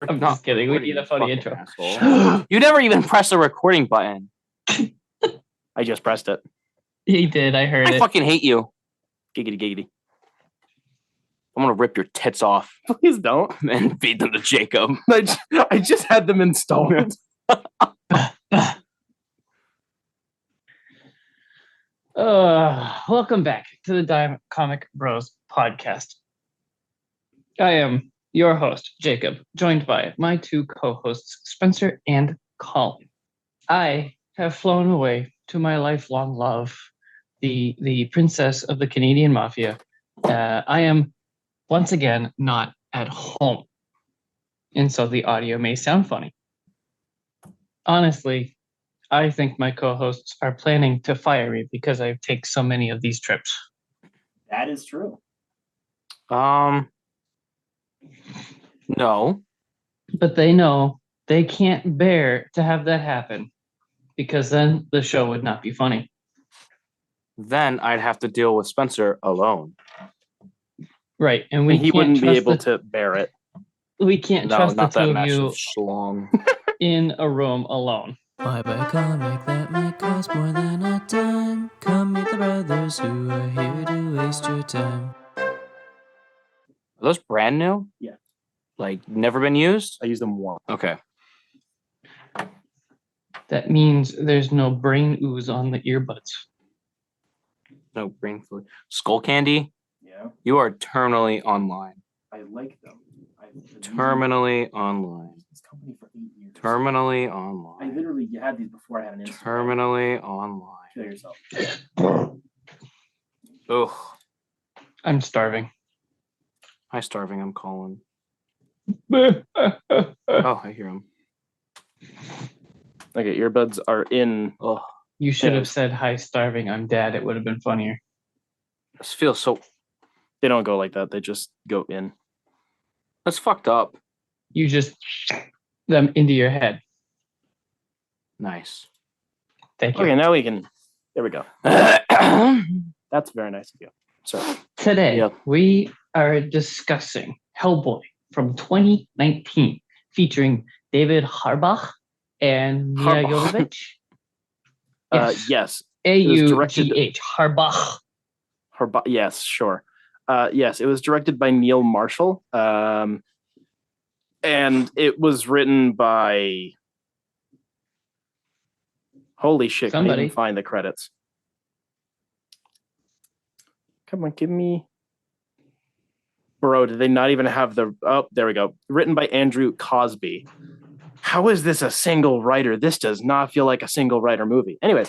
I'm just kidding. We need a funny intro. You never even pressed the recording button. I just pressed it. He did. I heard it. I fucking hate you. Giggity giggity. I'm gonna rip your tits off. Please don't. And feed them to Jacob. I just had them installed. Welcome back to the Comic Bros podcast. I am your host, Jacob, joined by my two co-hosts, Spencer and Collin. I have flown away to my lifelong love, the princess of the Canadian Mafia. I am once again not at home, and so the audio may sound funny. Honestly, I think my co-hosts are planning to fire me because I take so many of these trips. That is true. No. But they know they can't bear to have that happen because then the show would not be funny. Then I'd have to deal with Spencer alone. Right, and he wouldn't be able to bear it. We can't trust the two of you schlong in a room alone. Why buy a comic that might cost more than a dime? Come meet the brothers who are here to waste your time. Are those brand new? Yeah. Like, never been used? I used them once. Okay. That means there's no brain ooze on the earbuds. No brain fluid. Skull Candy? Yeah. You are terminally online. I like them. Terminally online. This company for 8 years. Terminally online. I literally had these before I had an Instagram. Terminally online. Kill yourself. Ugh. I'm starving. Hi, starving. I'm Collin. Oh, I hear him. Okay, earbuds are in. Oh, you should have said, hi, starving. I'm dad. It would have been funnier. This feels so. They don't go like that. They just go in. That's fucked up. You just them into your head. Nice. Thank you. Okay, now we can. There we go. That's very nice of you. Sorry. Today, we are discussing Hellboy from 2019, featuring David Harbach and Mia Jovovich. Yes. A-U-G-H. Harbach. Yes, sure. Yes, it was directed by Neil Marshall. And it was written by... Holy shit, I didn't find the credits. Come on, give me... Bro, did they not even have the... Oh, there we go. Written by Andrew Cosby. How is this a single writer? This does not feel like a single writer movie. Anyways,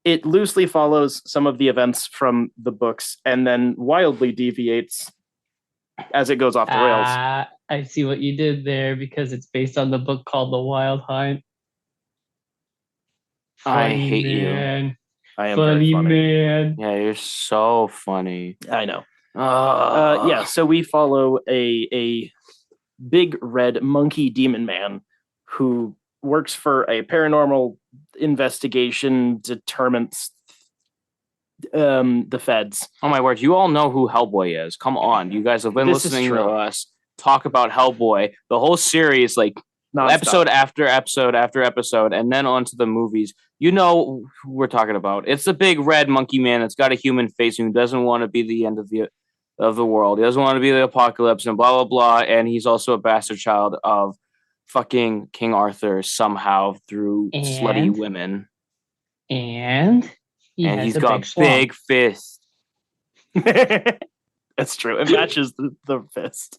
it loosely follows some of the events from the books and then wildly deviates as it goes off the rails. I see what you did there because it's based on the book called The Wild Hunt. I hate you. I am funny, very funny. Man. Yeah, you're so funny. I know. Yeah, so we follow a big red monkey demon man who works for a paranormal investigation determines the feds. Oh my word, you all know who Hellboy is. Come on. You guys have been listening to us talk about Hellboy, the whole series, like non-stop. Episode after episode after episode, and then on to the movies. You know who we're talking about. It's the big red monkey man that's got a human face who doesn't want to be the end of the world. He doesn't want to be the apocalypse and blah, blah, blah. And he's also a bastard child of fucking King Arthur somehow through slutty women. And he's got big fists. That's true. It matches the fist.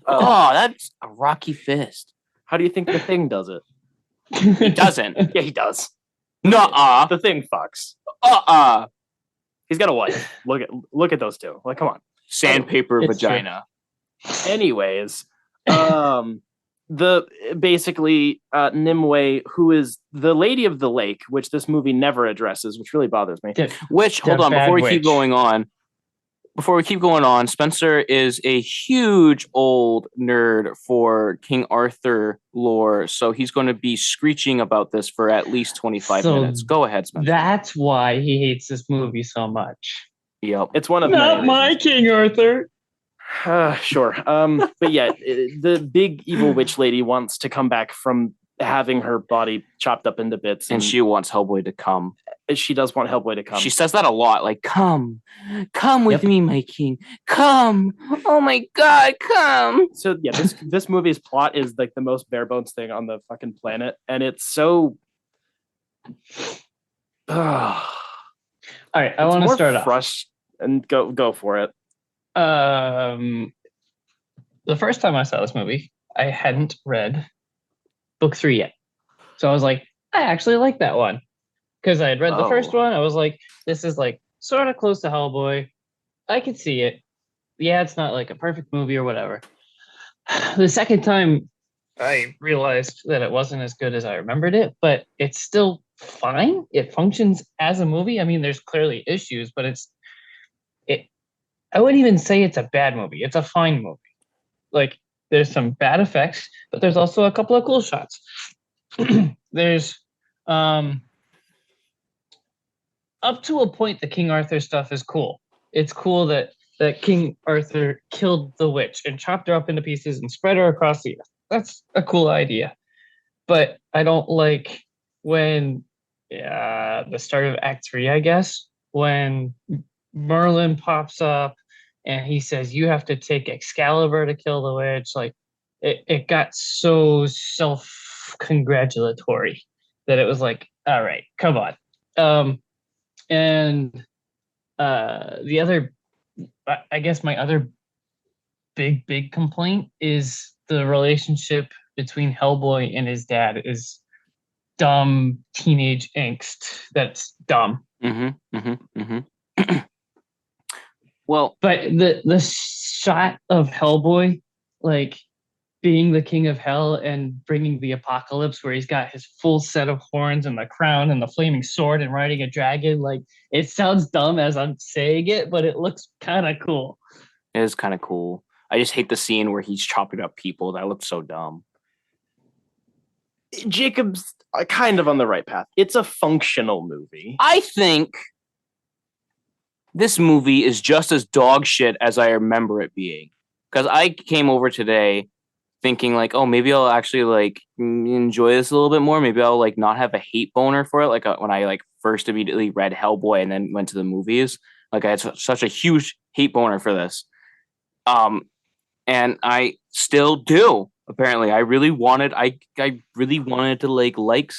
Oh, that's a rocky fist. How do you think the Thing does it? He doesn't. Yeah, he does. Nuh-uh. The Thing fucks. He's got a wife. Look at those two. Like, come on. Sandpaper vagina. True. Anyways, Nimue, who is the Lady of the Lake, which this movie never addresses, which really bothers me. Hold on, before we keep going on, Spencer is a huge old nerd for King Arthur lore, so he's going to be screeching about this for at least 25 minutes. Go ahead, Spencer. That's why he hates this movie so much. Yep. It's one of not my King Arthur. Sure. But yeah, the big evil witch lady wants to come back from having her body chopped up into bits, and she wants Hellboy to come. She does want Hellboy to come. She says that a lot, like, come with me, my king, come. Oh my God, come. So yeah, this movie's plot is like the most bare bones thing on the fucking planet, and it's so. All right, I want to start off and go for it. The first time I saw this movie, I hadn't read book 3 yet, so I was like, I actually like that one because I had read the first one. I was like, this is like sort of close to Hellboy. I could see it. Yeah, it's not like a perfect movie or whatever. The second time, I realized that it wasn't as good as I remembered it, but it's still fine. It functions as a movie. I mean, there's clearly issues, but I wouldn't even say it's a bad movie. It's a fine movie. Like, there's some bad effects, but there's also a couple of cool shots. There's up to a point, the King Arthur stuff is cool. It's cool that King Arthur killed the witch and chopped her up into pieces and spread her across the earth. That's a cool idea. But I don't like when the start of Act 3, I guess, when Merlin pops up and he says, you have to take Excalibur to kill the witch. Like, it got so self-congratulatory that it was like, all right, come on. And the other, I guess my other big complaint is the relationship between Hellboy and his dad is dumb teenage angst. That's dumb. Well, but the shot of Hellboy, like, being the king of hell and bringing the apocalypse, where he's got his full set of horns and the crown and the flaming sword and riding a dragon, like, it sounds dumb as I'm saying it, but it looks kind of cool. It is kind of cool. I just hate the scene where he's chopping up people. That looks so dumb. Jacob's kind of on the right path. It's a functional movie. I think this movie is just as dog shit as I remember it being. Because I came over today thinking like, oh, maybe I'll actually like enjoy this a little bit more. Maybe I'll like not have a hate boner for it. Like when I like first immediately read Hellboy and then went to the movies, like I had such a huge hate boner for this. And I still do. Apparently, I really wanted to like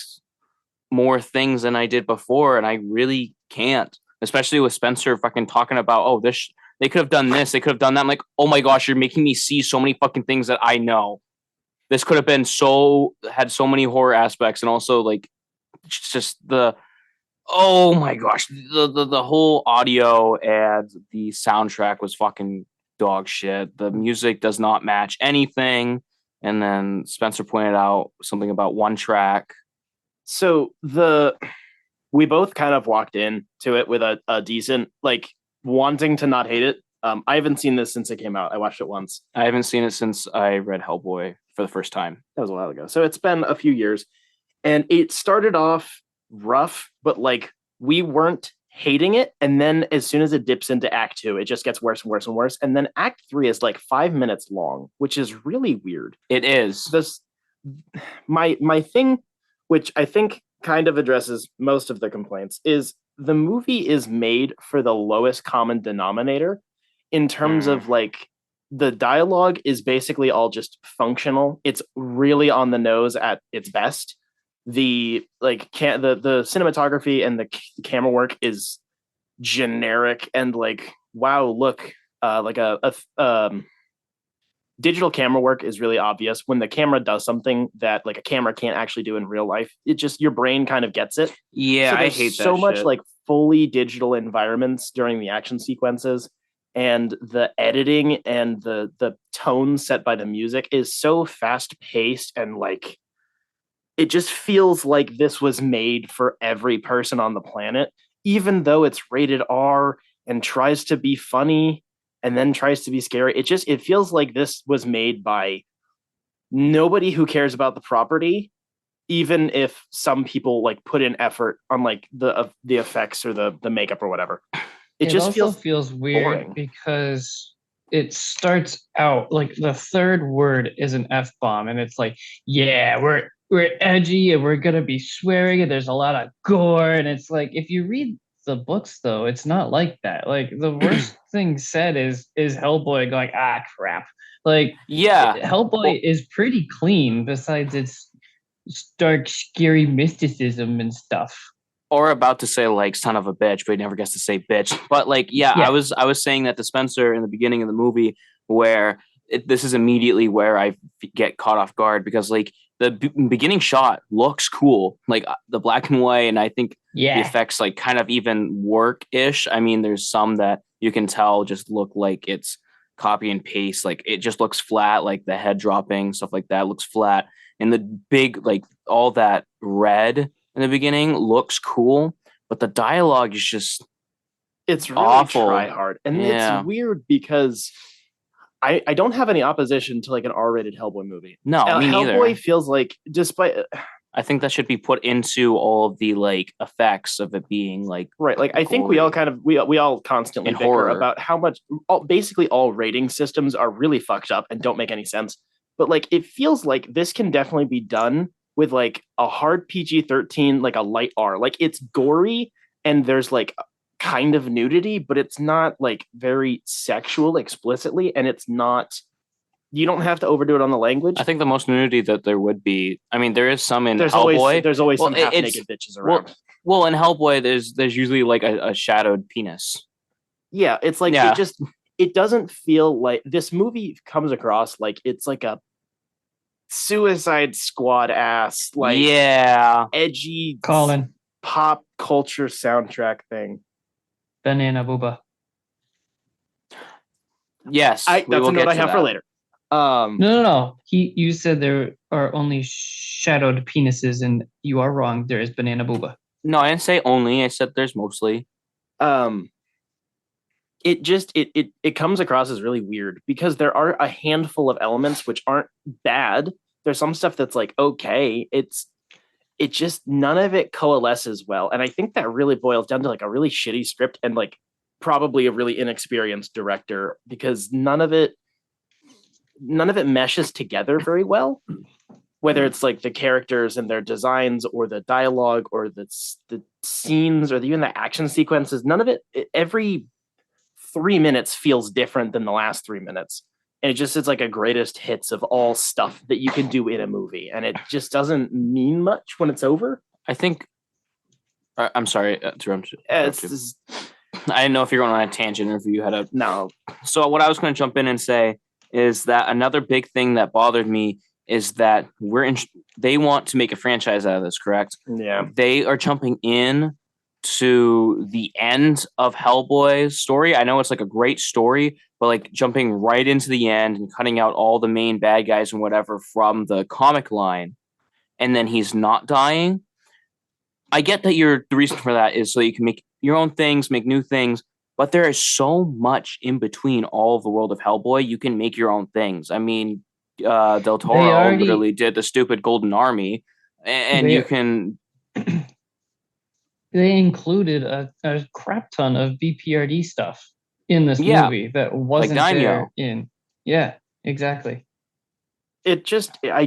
more things than I did before, and I really can't. Especially with Spencer fucking talking about, oh, this they could have done this, they could have done that. I'm like, oh my gosh, you're making me see so many fucking things that I know. This could have been had so many horror aspects, and also like just oh my gosh, the whole audio and the soundtrack was fucking dog shit. The music does not match anything. And then Spencer pointed out something about one track. So we both kind of walked into it with a decent, like, wanting to not hate it. I haven't seen this since it came out. I watched it once. I haven't seen it since I read Hellboy for the first time. That was a while ago. So it's been a few years. And it started off rough, but like we weren't hating it. And then as soon as it dips into Act 2, it just gets worse and worse and worse. And then Act 3 is like 5 minutes long, which is really weird. It is. My thing, which I think kind of addresses most of the complaints, is the movie is made for the lowest common denominator in terms of like the dialogue is basically all just functional. It's really on the nose at its best. The cinematography and the camera work is generic and like, wow, look, like digital camera work is really obvious. When the camera does something that like a camera can't actually do in real life, it just, your brain kind of gets it. Yeah, so I hate that so much shit. Like fully digital environments during the action sequences, and the editing and the tone set by the music is so fast paced, and like it just feels like this was made for every person on the planet, even though it's rated R and tries to be funny and then tries to be scary. It feels like this was made by nobody who cares about the property, even if some people like put in effort on like the effects or the makeup or whatever. It just feels weird boring. Because it starts out like the third word is an F-bomb, and it's like, yeah, we're edgy and we're gonna be swearing, and there's a lot of gore, and it's like if you read the books though, it's not like that. Like the worst thing said is Hellboy going, ah crap. Like Yeah. Hellboy is pretty clean besides its dark, scary mysticism and stuff. Or about to say like son of a bitch, but he never gets to say bitch. But like, yeah. I was saying that to Spencer in the beginning of the movie where this is immediately where I get caught off guard because like the beginning shot looks cool, like the black and white, and I think the effects like kind of even work-ish. I mean, there's some that you can tell just look like it's copy and paste, like it just looks flat, like the head dropping, stuff like that looks flat. And the big, like all that red in the beginning looks cool, but the dialogue is just it's really awful. Try hard. And it's weird because I don't have any opposition to like an R-rated Hellboy movie. No, me neither. Hellboy feels like, despite I think that should be put into all of the like effects of it being like right. Like I think we all kind of we all constantly bicker horror about how much basically all rating systems are really fucked up and don't make any sense. But like it feels like this can definitely be done with like a hard PG-13, like a light R. Like it's gory and there's like kind of nudity, but it's not like very sexual explicitly, and it's not. You don't have to overdo it on the language. I think the most nudity that there would be. I mean, there is some in Hellboy. There's always some half-naked bitches around. Well, in Hellboy, there's usually like a shadowed penis. Yeah, it's like it doesn't feel like this movie comes across like it's like a Suicide Squad ass, like edgy Collin pop culture soundtrack thing. Banana Booba. Yes, that's a note I have for later. No. You said there are only shadowed penises, and you are wrong. There is Banana Booba. No, I didn't say only. I said there's mostly. It just it comes across as really weird because there are a handful of elements which aren't bad. There's some stuff that's like okay. It just none of it coalesces well, and I think that really boils down to like a really shitty script and like probably a really inexperienced director because none of it meshes together very well, whether it's like the characters and their designs or the dialogue or the scenes or even the action sequences. None of it, every 3 minutes feels different than the last 3 minutes. And it's like a greatest hits of all stuff that you can do in a movie. And it just doesn't mean much when it's over. I think, I'm sorry to interrupt. I didn't know if you're going on a tangent or if you had a... No. So what I was going to jump in and say is that another big thing that bothered me is that they want to make a franchise out of this, correct? Yeah. They are jumping in to the end of Hellboy's story. I know it's like a great story, but like jumping right into the end and cutting out all the main bad guys and whatever from the comic line, and then he's not dying. I get that the reason for that is so you can make your own things, make new things, but there is so much in between all of the world of Hellboy. You can make your own things. I mean, Del Toro literally did the stupid Golden Army, and you can... They included a crap ton of BPRD stuff in this movie that wasn't like there in. Yeah, exactly. It just, I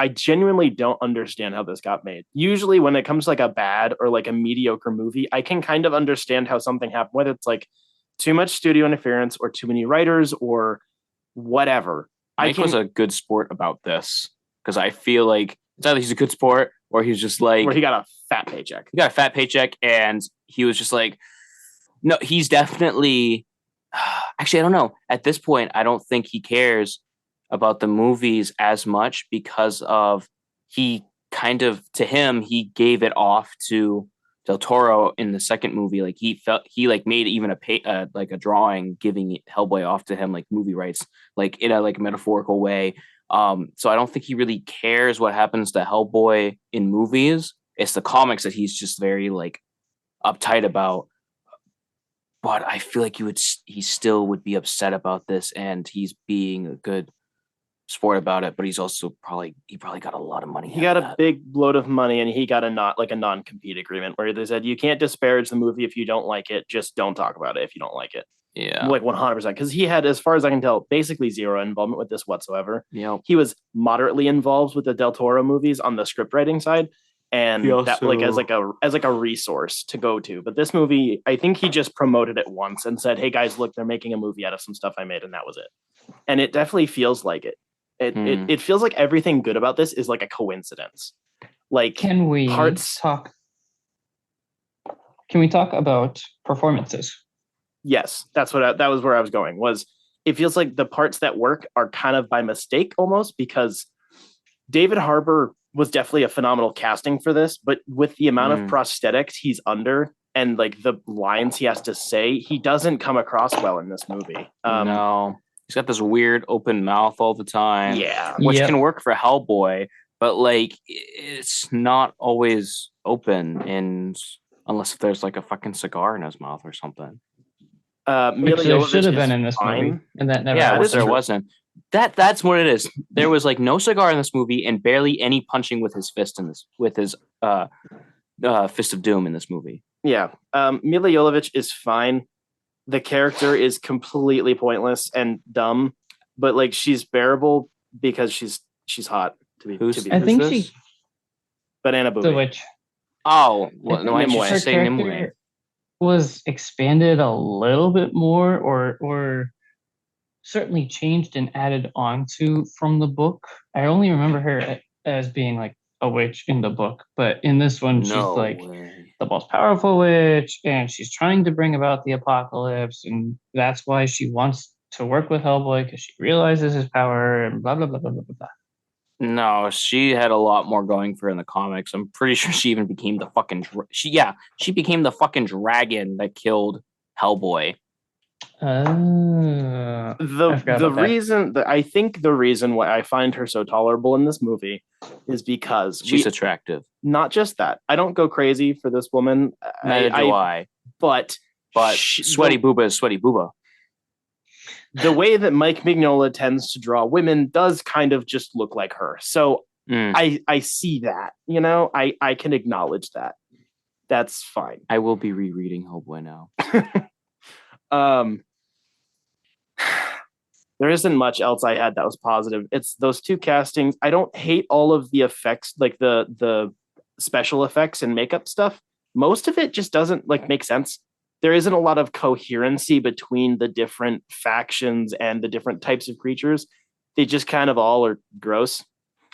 genuinely don't understand how this got made. Usually when it comes to like a bad or like a mediocre movie, I can kind of understand how something happened, whether it's like too much studio interference or too many writers or whatever. Mike was a good sport about this because I feel like it's either he's a good sport or he's just like... Or he got a fat paycheck. He got a fat paycheck and he was just like... No, he's definitely... Actually, I don't know. At this point, I don't think he cares about the movies as much because of he gave it off to Del Toro in the second movie. Like he made even a drawing giving Hellboy off to him, like movie rights, like in a like metaphorical way. So I don't think he really cares what happens to Hellboy in movies. It's the comics that he's just very like uptight about. But I feel like he still would be upset about this, and he's being a good sport about it. But he's also probably got a lot of money. He got a big load of money, and he got a non-compete agreement where they said you can't disparage the movie if you don't like it. Just don't talk about it if you don't like it. Yeah. Like 100%. Because he had, as far as I can tell, basically zero involvement with this whatsoever. Yeah. He was moderately involved with the Del Toro movies on the script writing side. And that like as a resource to go to. But this movie, I think he just promoted it once and said, hey guys, look, they're making a movie out of some stuff I made, and that was it. And it definitely feels like it. It feels like everything good about this is like a coincidence. Like, can we talk about performances? Yes, that was where I was going. Was it feels like the parts that work are kind of by mistake almost, because David Harbour was definitely a phenomenal casting for this, but with the amount of prosthetics he's under and like the lines he has to say, he doesn't come across well in this movie. No, he's got this weird open mouth all the time. Yeah, which can work for Hellboy, but like it's not always open, and unless there's like a fucking cigar in his mouth or something. Which there should have been in this movie, and that never. Yeah, which there wasn't. That's what it is. There was like no cigar in this movie, and barely any punching with his fist in this, with his fist of doom in this movie. Yeah, Mila Jovovich is fine. The character is completely pointless and dumb, but like she's bearable because she's hot. I think she Banana Booby. The witch. Oh, well, no, I should say Nimue. Was expanded a little bit more, or certainly changed and added onto from the book. I only remember her as being like a witch in the book, but in this one, she's like the most powerful witch, and she's trying to bring about the apocalypse, and that's why she wants to work with Hellboy, because she realizes his power and blah blah blah blah blah blah. No, she had a lot more going for her in the comics. I'm pretty sure she even became the fucking she became the fucking dragon that killed Hellboy. The reason that I think the reason why I find her so tolerable in this movie is because she's attractive. Not just that. I don't go crazy for this woman. Neither do I. But sweaty booba is sweaty booba. The way that Mike Mignola tends to draw women does kind of just look like her. So I see that, you know, I can acknowledge that. That's fine. I will be rereading Hellboy now. There isn't much else I had that was positive. It's those two castings. I don't hate all of the effects, like the special effects and makeup stuff. Most of it just doesn't like make sense. There isn't a lot of coherency between the different factions and the different types of creatures. They just kind of all are gross.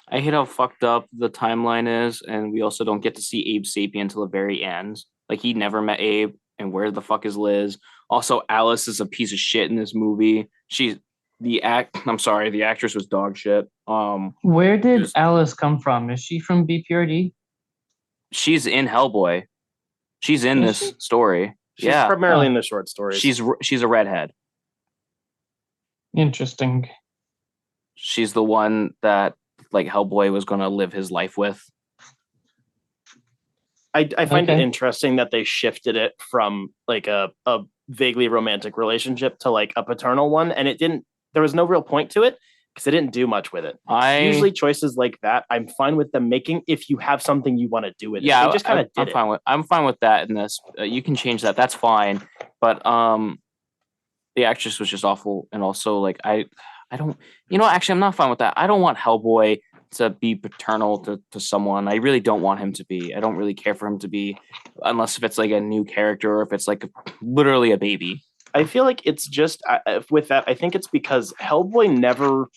I hate how fucked up the timeline is, and we also don't get to see Abe Sapien until the very end. Like, he never met Abe, and where the fuck is Liz? Also, Alice is a piece of shit in this movie. The actress was dog shit. Where did Alice come from? Is she from BPRD? She's in Hellboy. She's in this story. She's primarily in the short stories. She's a redhead. Interesting. She's the one that like Hellboy was going to live his life with. I find it interesting that they shifted it from like a vaguely romantic relationship to like a paternal one, and there was no real point to it because they didn't do much with it. Usually choices like that, I'm fine with them making if you have something you want to do with it. They just kind of did it. I'm fine with that in this. You can change that. That's fine. But the actress was just awful, and also like I don't. Actually, I'm not fine with that. I don't want Hellboy to be paternal to someone. I really don't want him to be. I don't really care for him to be, unless if it's like a new character or if it's like literally a baby. I feel like it's just with that. I think it's because Hellboy never,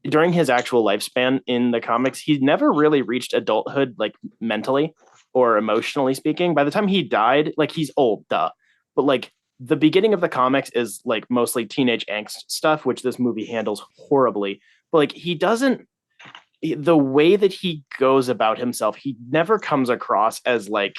during his actual lifespan in the comics, he never really reached adulthood, like mentally or emotionally speaking. By the time he died, like he's old, but like the beginning of the comics is like mostly teenage angst stuff, which this movie handles horribly. But like the way that he goes about himself, he never comes across as like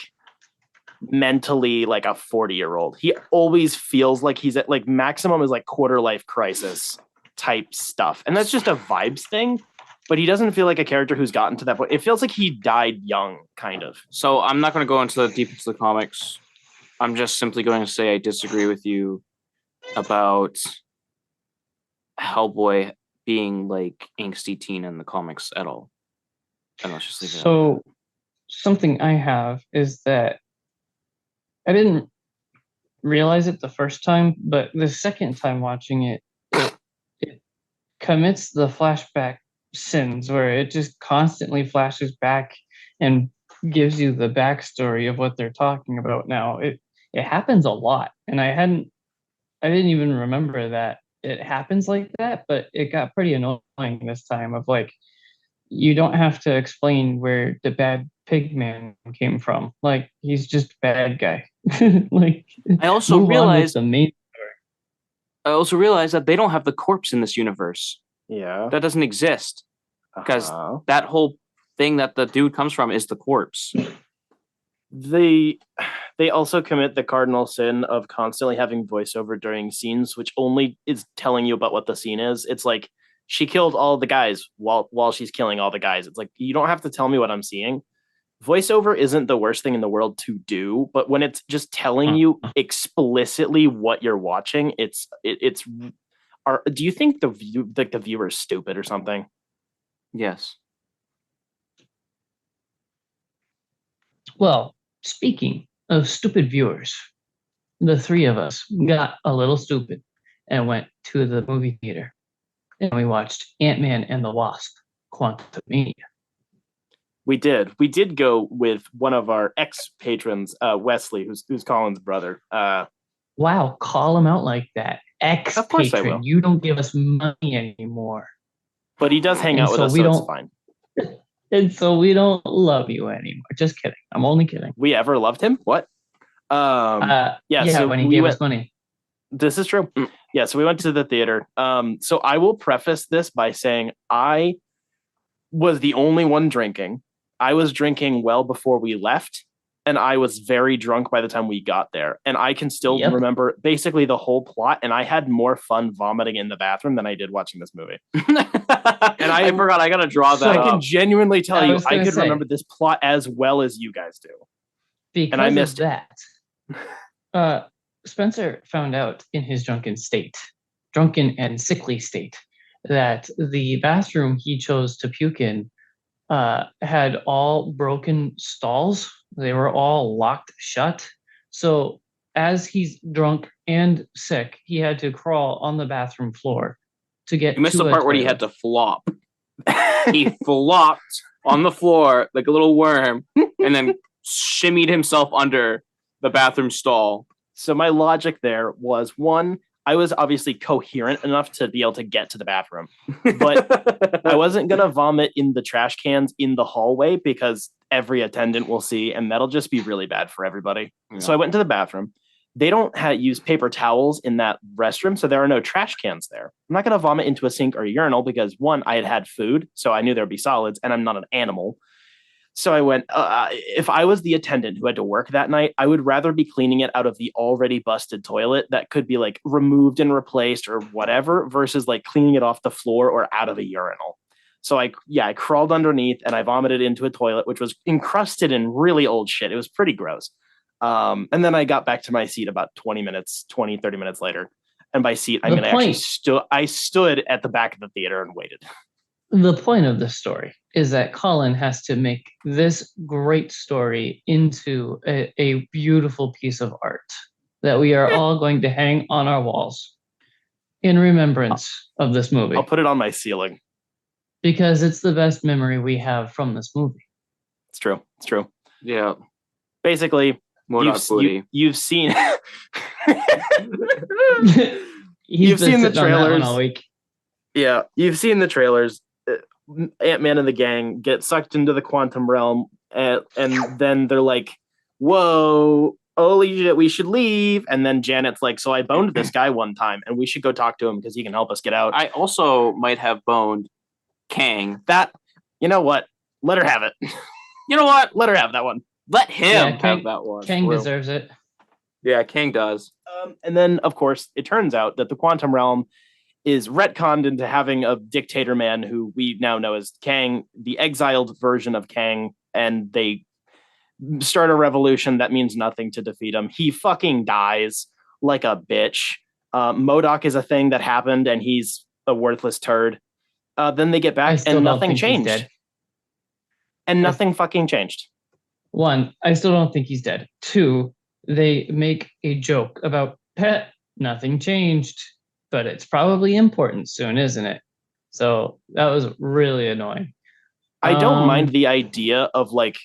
mentally like a 40-year-old. He always feels like he's at like maximum is like quarter life crisis type stuff. And that's just a vibes thing, but he doesn't feel like a character who's gotten to that point. It feels like he died young, kind of. So I'm not going to go into the deep into the comics. I'm just simply going to say I disagree with you about Hellboy being like angsty teen in the comics at all. And let's just leave it so something I have is that I didn't realize it the first time, but the second time watching it, it commits the flashback sins where it just constantly flashes back and gives you the backstory of what they're talking about now. It happens a lot, and I didn't even remember that it happens like that, but it got pretty annoying this time of like, you don't have to explain where the bad pig man came from. Like, he's just a bad guy. Like, I also move on with realized the main. that they don't have the corpse in this universe. Yeah. That doesn't exist because Uh-huh. that whole thing that the dude comes from is the corpse. They also commit the cardinal sin of constantly having voiceover during scenes, which only is telling you about what the scene is. It's like she killed all the guys while she's killing all the guys. It's like, you don't have to tell me what I'm seeing. Voiceover isn't the worst thing in the world to do, but when it's just telling you explicitly what you're watching, do you think the viewer is stupid or something? Yes. Well, speaking of stupid viewers, the three of us got a little stupid and went to the movie theater, and we watched Ant-Man and the Wasp: Quantumania. We did go with one of our ex-patrons, Wesley, who's Colin's brother. Wow, call him out like that. Of course I will. Ex-patron, you don't give us money anymore. But he does hang And out with so us, we so it's don't- fine. And so we don't love you anymore. Just kidding. I'm only kidding. We ever loved him? What? So when he we gave went, us money. This is true. Yeah, so we went to the theater. So I will preface this by saying I was the only one drinking. I was drinking well before we left, and I was very drunk by the time we got there. And I can still remember basically the whole plot, and I had more fun vomiting in the bathroom than I did watching this movie. And I forgot, I gotta draw that I can up. genuinely tell you, I could say, remember this plot as well as you guys do. Because and I missed of that, Spencer found out in his drunken and sickly state, that the bathroom he chose to puke in had all broken stalls. They were all locked shut. So as he's drunk and sick, he had to crawl on the bathroom floor to get. You missed the part where he had to flop. He flopped on the floor like a little worm and then shimmied himself under the bathroom stall. So my logic there was, one, I was obviously coherent enough to be able to get to the bathroom, but I wasn't going to vomit in the trash cans in the hallway because every attendant will see, and that'll just be really bad for everybody. Yeah. So I went to the bathroom. They don't use paper towels in that restroom, so there are no trash cans there. I'm not going to vomit into a sink or a urinal because, one, I had food, so I knew there would be solids, and I'm not an animal. So I went, if I was the attendant who had to work that night, I would rather be cleaning it out of the already busted toilet that could be like removed and replaced or whatever versus like cleaning it off the floor or out of a urinal. So I crawled underneath and I vomited into a toilet, which was encrusted in really old shit. It was pretty gross. And then I got back to my seat about 30 minutes later. And by seat, I mean, I stood at the back of the theater and waited. The point of the story is that Collin has to make this great story into a beautiful piece of art that we are all going to hang on our walls in remembrance of this movie. I'll put it on my ceiling. Because it's the best memory we have from this movie. It's true. It's true. Yeah. Basically, you've seen you've seen the trailers all week. Yeah, you've seen the trailers. Ant-Man and the gang get sucked into the quantum realm, and then they're like, whoa, holy shit, we should leave. And then Janet's like, so I boned this guy one time, and we should go talk to him because he can help us get out. I also might have boned Kang. You know what? Let her have it. You know what? Let her have that one. Let him have that one. Kang deserves it. Yeah, Kang does. And then, of course, it turns out that the quantum realm is retconned into having a dictator man who we now know as Kang, the exiled version of Kang, and they start a revolution that means nothing to defeat him. He fucking dies like a bitch. M.O.D.O.K is a thing that happened, and he's a worthless turd. Then they get back, and nothing changed. And nothing fucking changed. One, I still don't think he's dead. Two, they make a joke about nothing changed, but it's probably important soon, isn't it? So that was really annoying. I don't mind the idea of like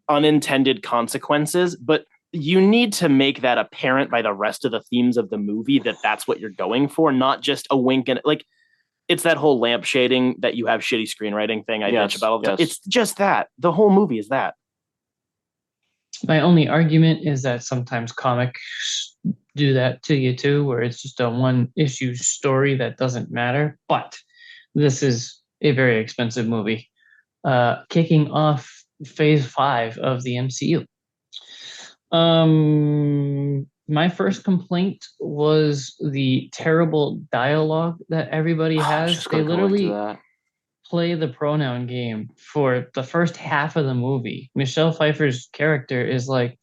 unintended consequences, but you need to make that apparent by the rest of the themes of the movie that that's what you're going for, not just a wink and like it's that whole lampshading that you have shitty screenwriting thing I bitch about all the time. It's just that. The whole movie is that. My only argument is that sometimes comics do that to you too, where it's just a one issue story that doesn't matter. But this is a very expensive movie. Kicking off phase 5 of the MCU. My first complaint was the terrible dialogue that everybody has. They literally play the pronoun game for the first half of the movie. Michelle Pfeiffer's character is like,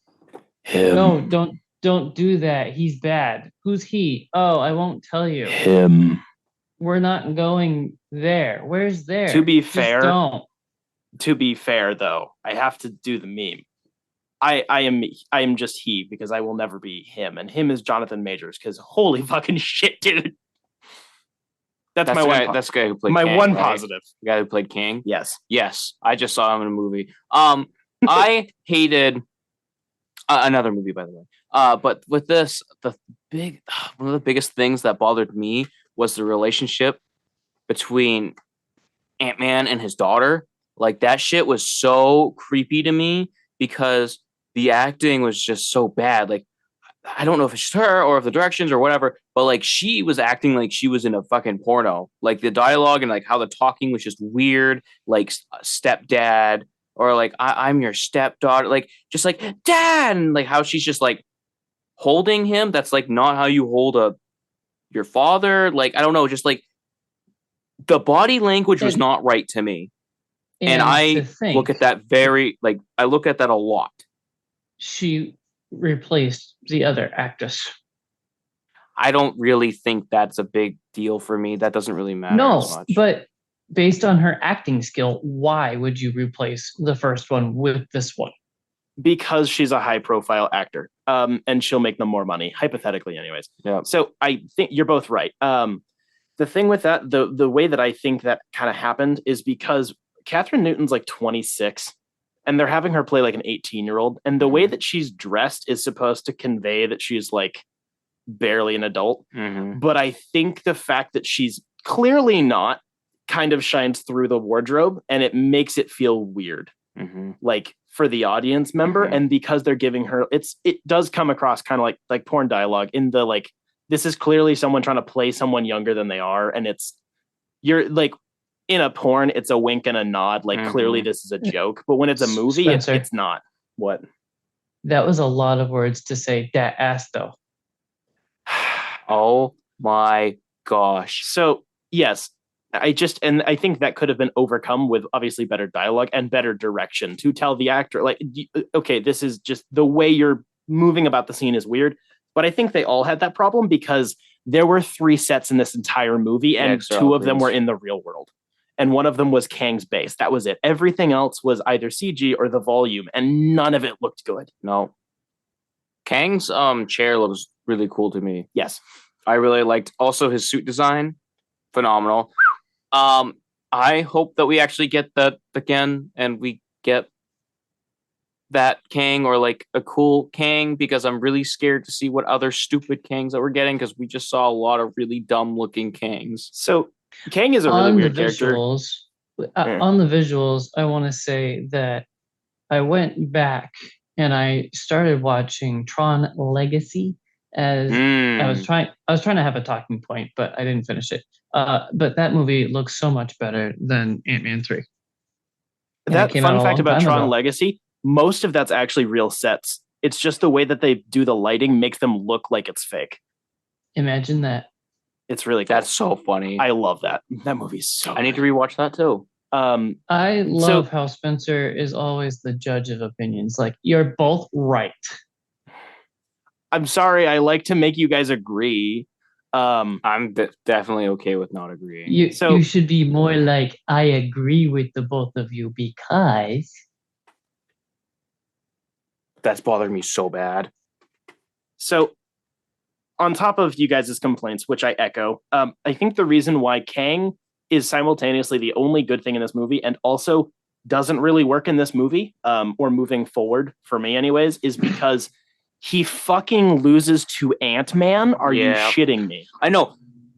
him. No, don't do that. He's bad. Who's he? Oh, I won't tell you. Him. We're not going there. Where's there? To be Just fair, don't. To be fair, though, I have to do the meme. I am just he because I will never be him, and him is Jonathan Majors because holy fucking shit, dude. That's my one. That's the guy who played my Kang, one right? positive. The guy who played Kang. Yes. I just saw him in a movie. I hated another movie, by the way. But with this, one of the biggest things that bothered me was the relationship between Ant-Man and his daughter. Like that shit was so creepy to me because the acting was just so bad. Like, I don't know if it's just her or if the directions or whatever, but like she was acting like she was in a fucking porno. Like the dialogue and like how the talking was just weird, like stepdad or like I'm your stepdaughter, like just like dad, and like how she's just like holding him. That's like not how you hold your father. Like I don't know, just like the body language was not right to me. And I look at that I look at that a lot. She replaced the other actress. I don't really think that's a big deal for me. That doesn't really matter as much. But based on her acting skill, why would you replace the first one with this one? Because she's a high-profile actor, and she'll make them more money, hypothetically, anyways. Yeah. So I think you're both right. The thing with that, the way that I think that kind of happened is because Catherine Newton's like 26 and they're having her play like an 18-year-old. And the way that she's dressed is supposed to convey that she's like barely an adult. Mm-hmm. But I think the fact that she's clearly not kind of shines through the wardrobe and it makes it feel weird. Mm-hmm. Like for the audience member. Mm-hmm. And because they're giving her, it does come across kind of like porn dialogue in the like, this is clearly someone trying to play someone younger than they are. And you're like, in a porn, it's a wink and a nod. Like clearly this is a joke, but when it's a movie, it's not. What? That was a lot of words to say that ass though. Oh my gosh. So yes, I think that could have been overcome with obviously better dialogue and better direction to tell the actor like, okay, this is just the way you're moving about the scene is weird. But I think they all had that problem because there were 3 sets in this entire movie and 2 of them were in the real world. And one of them was Kang's base. That was it. Everything else was either CG or the volume, and none of it looked good. No. Kang's chair looks really cool to me. Yes. I really liked also his suit design. Phenomenal. I hope that we actually get that again and we get that Kang or like a cool Kang because I'm really scared to see what other stupid Kangs that we're getting because we just saw a lot of really dumb looking Kangs. So Kang is a really weird character. On the visuals, I want to say that I went back and I started watching Tron Legacy as I was trying to have a talking point, but I didn't finish it. But that movie looks so much better than Ant-Man 3. That fun fact about Tron Legacy, most of that's actually real sets. It's just the way that they do the lighting makes them look like it's fake. Imagine that. It's really cool. That's so funny. I love that. That movie's so I need to rewatch that too. I love how Spencer is always the judge of opinions. Like, you're both right. I'm sorry. I like to make you guys agree. I'm definitely okay with not agreeing. You should be more like, I agree with the both of you because... That's bothered me so bad. So, on top of you guys' complaints, which I echo, I think the reason why Kang is simultaneously the only good thing in this movie and also doesn't really work in this movie, or moving forward for me anyways, is because he fucking loses to Ant-Man. Are you shitting me? I know.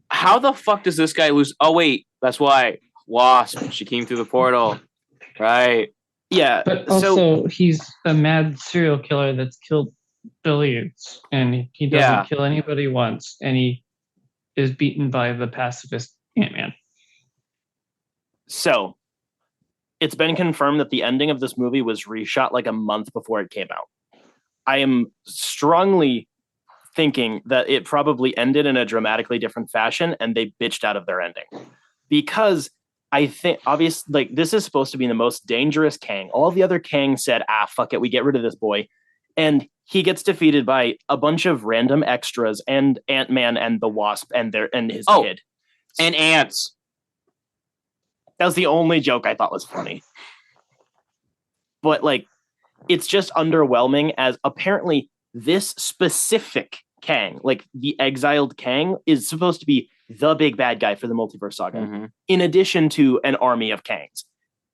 How the fuck does this guy lose? Oh, wait. That's why. Wasp. She came through the portal. Right. Yeah. But also, he's a mad serial killer that's killed billions, and he doesn't kill anybody once, and he is beaten by the pacifist Ant-Man. So, it's been confirmed that the ending of this movie was reshot like a month before it came out. I am strongly thinking that it probably ended in a dramatically different fashion and they bitched out of their ending. Because I think, obviously, like, this is supposed to be the most dangerous Kang. All the other Kang said, fuck it, we get rid of this boy. And he gets defeated by a bunch of random extras and Ant-Man and the Wasp and his kid. And ants. That was the only joke I thought was funny. But, like, it's just underwhelming, as apparently this specific Kang, like the exiled Kang, is supposed to be the big bad guy for the multiverse saga, in addition to an army of Kangs.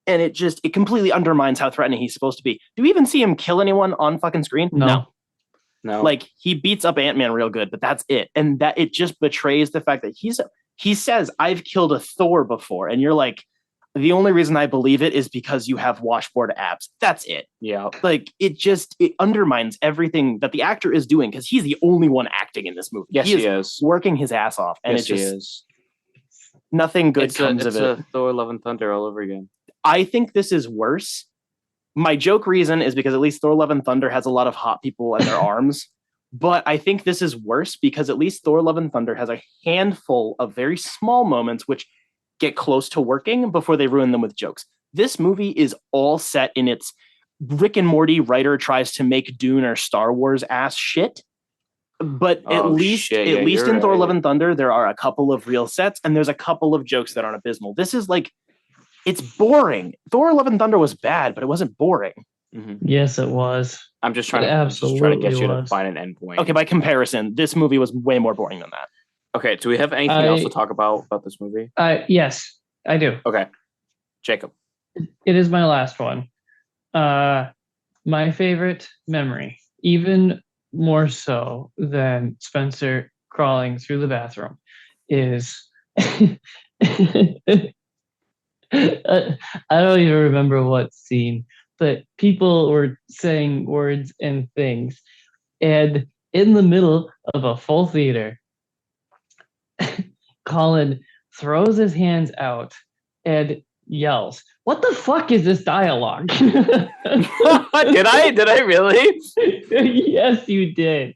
And it completely undermines how threatening he's supposed to be. Do we even see him kill anyone on fucking screen? No. Like, he beats up Ant-Man real good, but that's it. And that it just betrays the fact that he says, I've killed a Thor before. And you're like, the only reason I believe it is because you have washboard abs. That's it. Yeah. Like, it undermines everything that the actor is doing, because he's the only one acting in this movie. Yes, he is. Working his ass off. And yes, he is. Nothing good comes of it. It's a Thor Love and Thunder all over again. I think this is worse. My joke reason is because at least Thor Love and Thunder has a lot of hot people in their arms. But I think this is worse because at least Thor Love and Thunder has a handful of very small moments which get close to working before they ruin them with jokes. This movie is all set in its Rick and Morty writer tries to make Dune or Star Wars ass shit. But at least in Thor Love and Thunder, there are a couple of real sets and there's a couple of jokes that aren't abysmal. This is like, it's boring. Thor Love and Thunder was bad, but it wasn't boring. Yes, it was. I'm just trying to get you to find an endpoint. Okay, by comparison, this movie was way more boring than that. Okay, do we have anything else to talk about this movie? Yes, I do. Okay, Jacob. It is my last one. My favorite memory, even more so than Spencer crawling through the bathroom, is I don't even remember what scene, but people were saying words and things, and in the middle of a full theater, Collin throws his hands out and yells, "What the fuck is this dialogue?" Did I really? Yes, you did.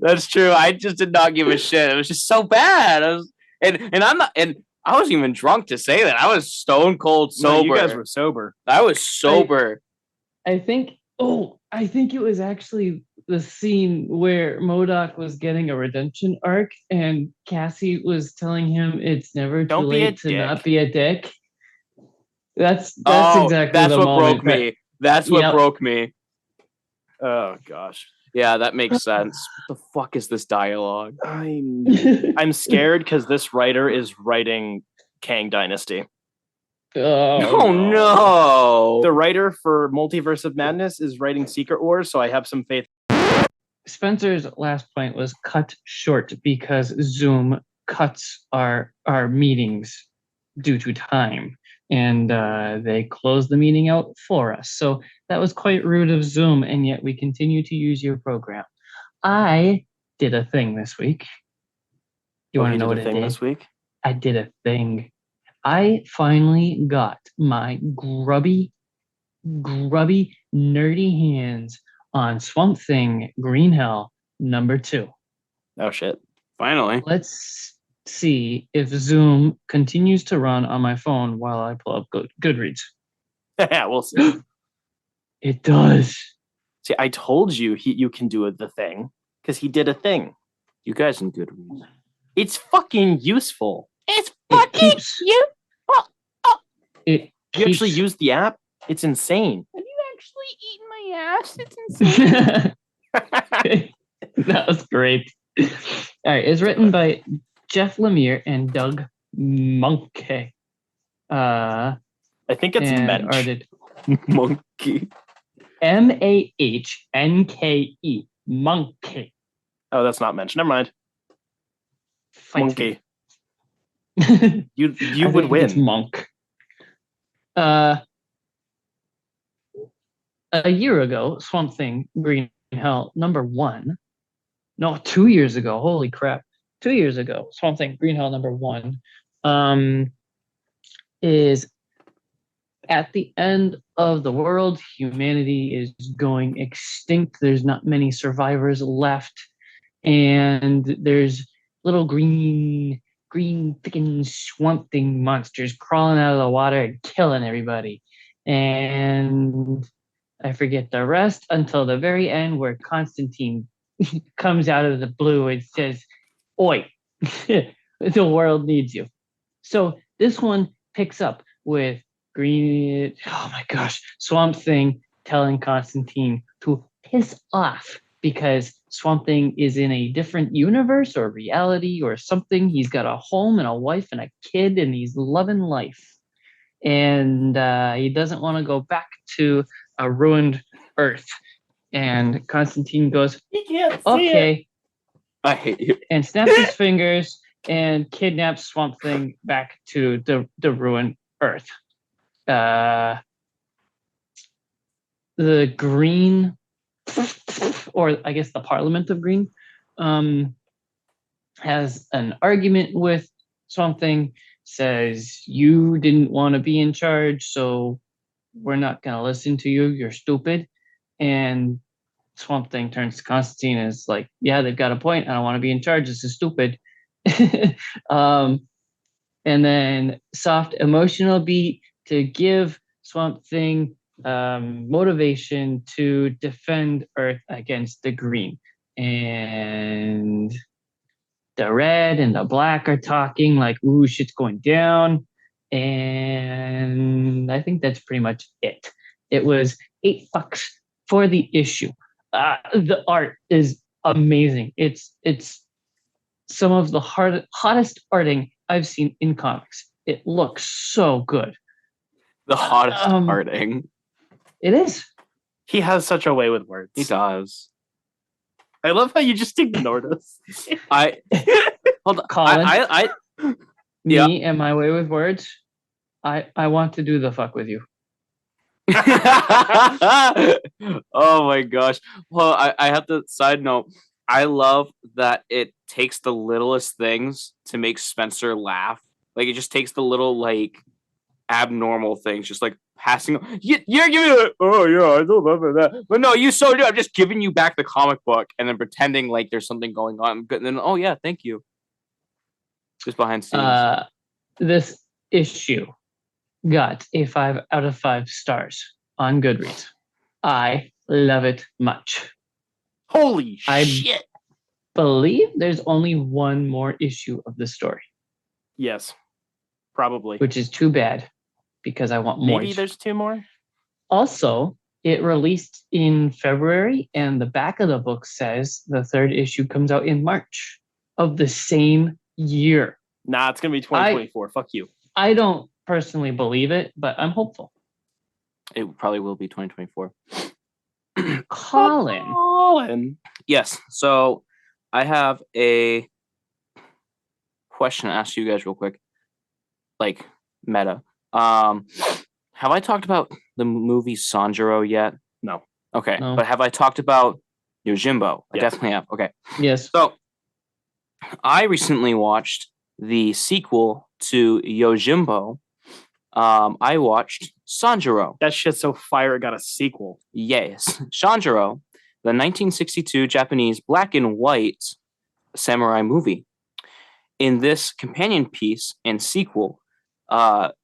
That's true. I just did not give a shit. It was just so bad. I wasn't even drunk to say that. I was stone cold sober. No, you guys were sober. I was sober. I think it was actually the scene where M.O.D.O.K was getting a redemption arc and Cassie was telling him it's never too late to not be a dick. That's exactly that's the what moment. broke me. That's what broke me. Oh gosh. Yeah, that makes sense. What the fuck is this dialogue? I'm scared because this writer is writing Kang Dynasty. Oh no! The writer for Multiverse of Madness is writing Secret Wars, so I have some faith. Spencer's last point was cut short because Zoom cuts our meetings due to time, and they closed the meeting out for us. So that was quite rude of Zoom, and yet we continue to use your program. I did a thing this week. You want to know what I did? This week? I did a thing. I finally got my grubby, nerdy hands on Swamp Thing Green Hell #2. Oh shit. Finally. Let's see if Zoom continues to run on my phone while I pull up Goodreads. Yeah, we'll see. It does. See, I told you you can do the thing because he did a thing. You guys in Goodreads. It's fucking useful. It's fucking you. You actually use the app? It's insane. Have you actually eaten my gosh, it's insane. That was great. All right, it's written by Jeff Lemire and Doug Monkey. I think it's and Mensch. arted Monkey. Manke. Monkey. Oh, that's not Mensch. Never mind. Fight Monkey. me. You I would think it's win. Monk. A year ago, Swamp Thing Green Hell #1. No, 2 years ago. Holy crap. 2 years ago, Swamp Thing Green Hell #1 is at the end of the world. Humanity is going extinct. There's not many survivors left. And there's little green freaking Swamp Thing monsters crawling out of the water and killing everybody. And I forget the rest until the very end, where Constantine comes out of the blue and says, "Oi, the world needs you." So this one picks up with Swamp Thing telling Constantine to piss off because Swamp Thing is in a different universe or reality or something. He's got a home and a wife and a kid, and he's loving life. And he doesn't want to go back to a ruined Earth. And Constantine goes, He can't see "Okay," it. I hate you. and snaps his fingers and kidnaps Swamp Thing back to the ruined Earth. The Green, or I guess the Parliament of Green, has an argument with Swamp Thing, says, "You didn't want to be in charge, so we're not going to listen to you. You're stupid." And Swamp Thing turns to Constantine and is like, "Yeah, they've got a point. I don't want to be in charge. This is stupid." And then soft emotional beat to give Swamp Thing motivation to defend Earth against the Green. And the red and the black are talking like, "Ooh, shit's going down." And I think that's pretty much it. It was $8 for the issue. The art is amazing. It's some of the hottest arting I've seen in comics. It looks so good. The hottest arting. It is. He has such a way with words. He does. I love how you just ignored us. Hold on. Collin, Yeah. me and my way with words. I want to do the fuck with you. Oh my gosh. Well, I have to side note. I love that it takes the littlest things to make Spencer laugh. Like it just takes the little like abnormal things, just like passing. You're giving it. Oh yeah, I don't remember that. But no, you so do. I'm just giving you back the comic book and then pretending like there's something going on. And then oh yeah, thank you. Just behind scenes. This issue got a 5 out of 5 stars on Goodreads. I love it much. Holy shit. Believe there's only one more issue of the story. Yes, probably. Which is too bad because I want more. Maybe there's 2 more. Also, it released in February, and the back of the book says the 3rd issue comes out in March of the same year. Nah, it's going to be 2024. Fuck you. I don't personally believe it, but I'm hopeful. It probably will be 2024. Collin. Yes. So I have a question to ask you guys real quick. Like meta. Have I talked about the movie Sanjuro yet? No. Okay. No. But have I talked about Yojimbo? I Yes. definitely have. Okay. Yes. So I recently watched the sequel to Yojimbo. I watched Sanjuro. That shit's so fire, it got a sequel. Yes. Sanjuro, the 1962 Japanese black and white samurai movie. In this companion piece and sequel,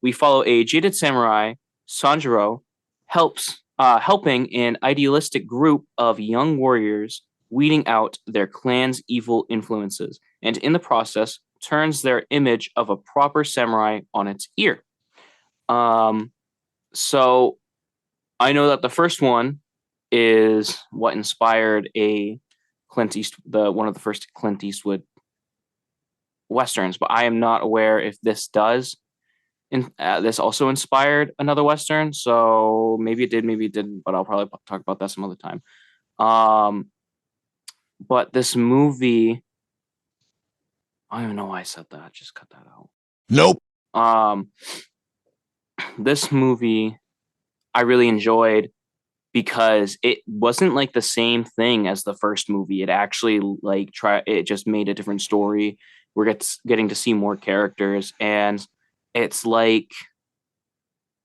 we follow a jaded samurai, Sanjuro, helping an idealistic group of young warriors weeding out their clan's evil influences, and in the process turns their image of a proper samurai on its ear. So I know that the first one is what inspired one of the first Clint Eastwood westerns, but I am not aware if this does. This also inspired another western, so maybe it did, maybe it didn't. But I'll probably talk about that some other time. But this movie, I don't even know why I said that. Just cut that out. Nope. This movie I really enjoyed because it wasn't like the same thing as the first movie. It actually it just made a different story. We're getting to see more characters, and it's like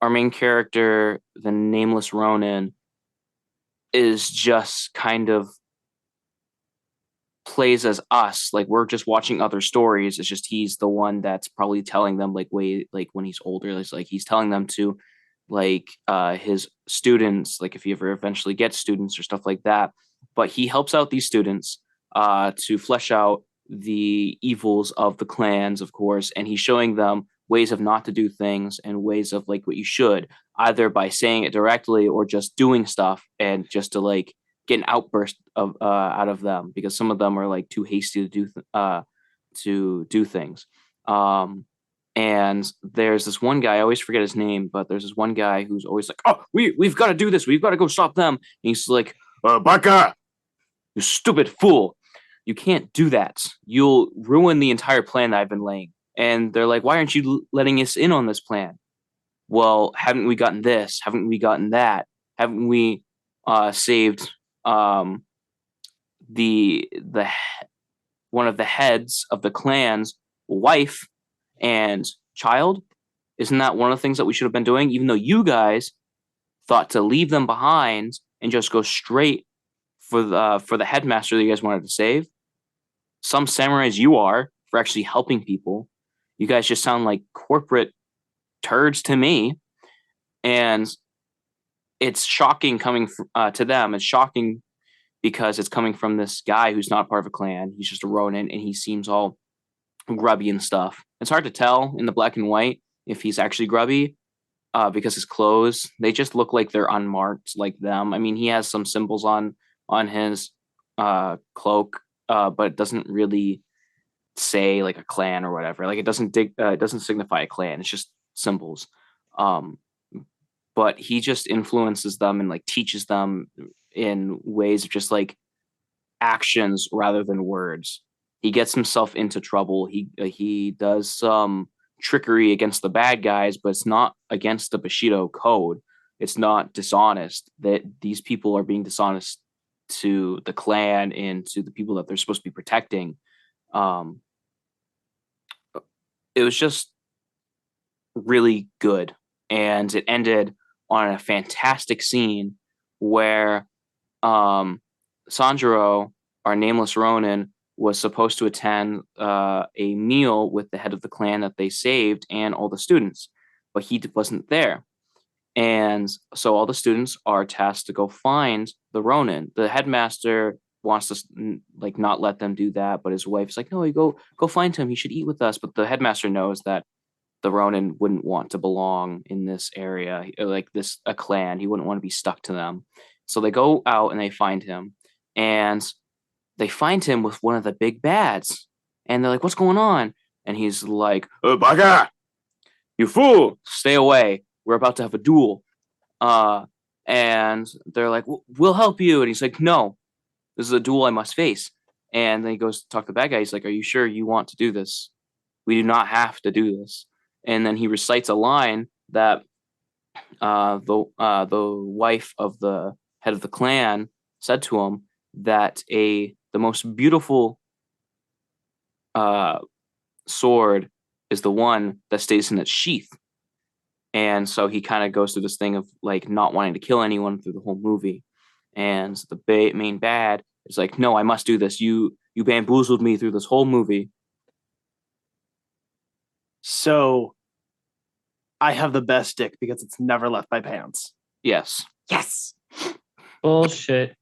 our main character, the nameless Ronin, is just kind of plays as us. Like, we're just watching other stories. It's just he's the one that's probably telling them when he's older. It's like he's telling them to his students, like if he ever eventually gets students or stuff like that. But he helps out these students to flesh out the evils of the clans, of course, and he's showing them ways of not to do things and ways of like what you should, either by saying it directly or just doing stuff and just to get an outburst of out of them, because some of them are like too hasty to do things. And there's this one guy, I always forget his name, but there's this one guy who's always like, "Oh, we've got to do this. We've got to go stop them." And he's like, "Baka, you stupid fool. You can't do that. You'll ruin the entire plan that I've been laying." And they're like, "Why aren't you letting us in on this plan?" "Well, haven't we gotten this? Haven't we gotten that? Haven't we saved the one of the heads of the clan's wife and child? Isn't that one of the things that we should have been doing? Even though you guys thought to leave them behind and just go straight for the headmaster that you guys wanted to save. Some samurais you are for actually helping people. You guys just sound like corporate turds to me." And it's shocking coming to them. It's shocking because it's coming from this guy who's not part of a clan. He's just a Ronin, and he seems all grubby and stuff. It's hard to tell in the black and white if he's actually grubby because his clothes, they just look like they're unmarked like them. I mean, he has some symbols on his cloak, but it doesn't really say like a clan or whatever. Like, it doesn't signify a clan. It's just symbols. But he just influences them and like teaches them in ways of just like actions rather than words. He gets himself into trouble. He does some trickery against the bad guys, but it's not against the Bushido code. It's not dishonest. That these people are being dishonest to the clan and to the people that they're supposed to be protecting. It was just really good, and it ended on a fantastic scene where Sanjuro, our nameless Ronin, was supposed to attend a meal with the head of the clan that they saved and all the students, but he wasn't there. And so all the students are tasked to go find the Ronin. The headmaster wants to not let them do that, but his wife's like, "No, you go find him. He should eat with us." But the headmaster knows that the Ronin wouldn't want to belong in this area, a clan. He wouldn't want to be stuck to them. So they go out and they find him, and they find him with one of the big bads. And they're like, "What's going on?" And he's like, "Baka, you fool, stay away. We're about to have a duel." And they're like, "We'll help you." And he's like, "No, this is a duel I must face." And then he goes to talk to the bad guy. He's like, "Are you sure you want to do this? We do not have to do this." And then he recites a line that the wife of the head of the clan said to him, that the most beautiful sword is the one that stays in its sheath. And so he kind of goes through this thing of like not wanting to kill anyone through the whole movie. And the main bad is like, "No, I must do this. You bamboozled me through this whole movie." So I have the best stick because it's never left my pants. Yes. Yes. Bullshit.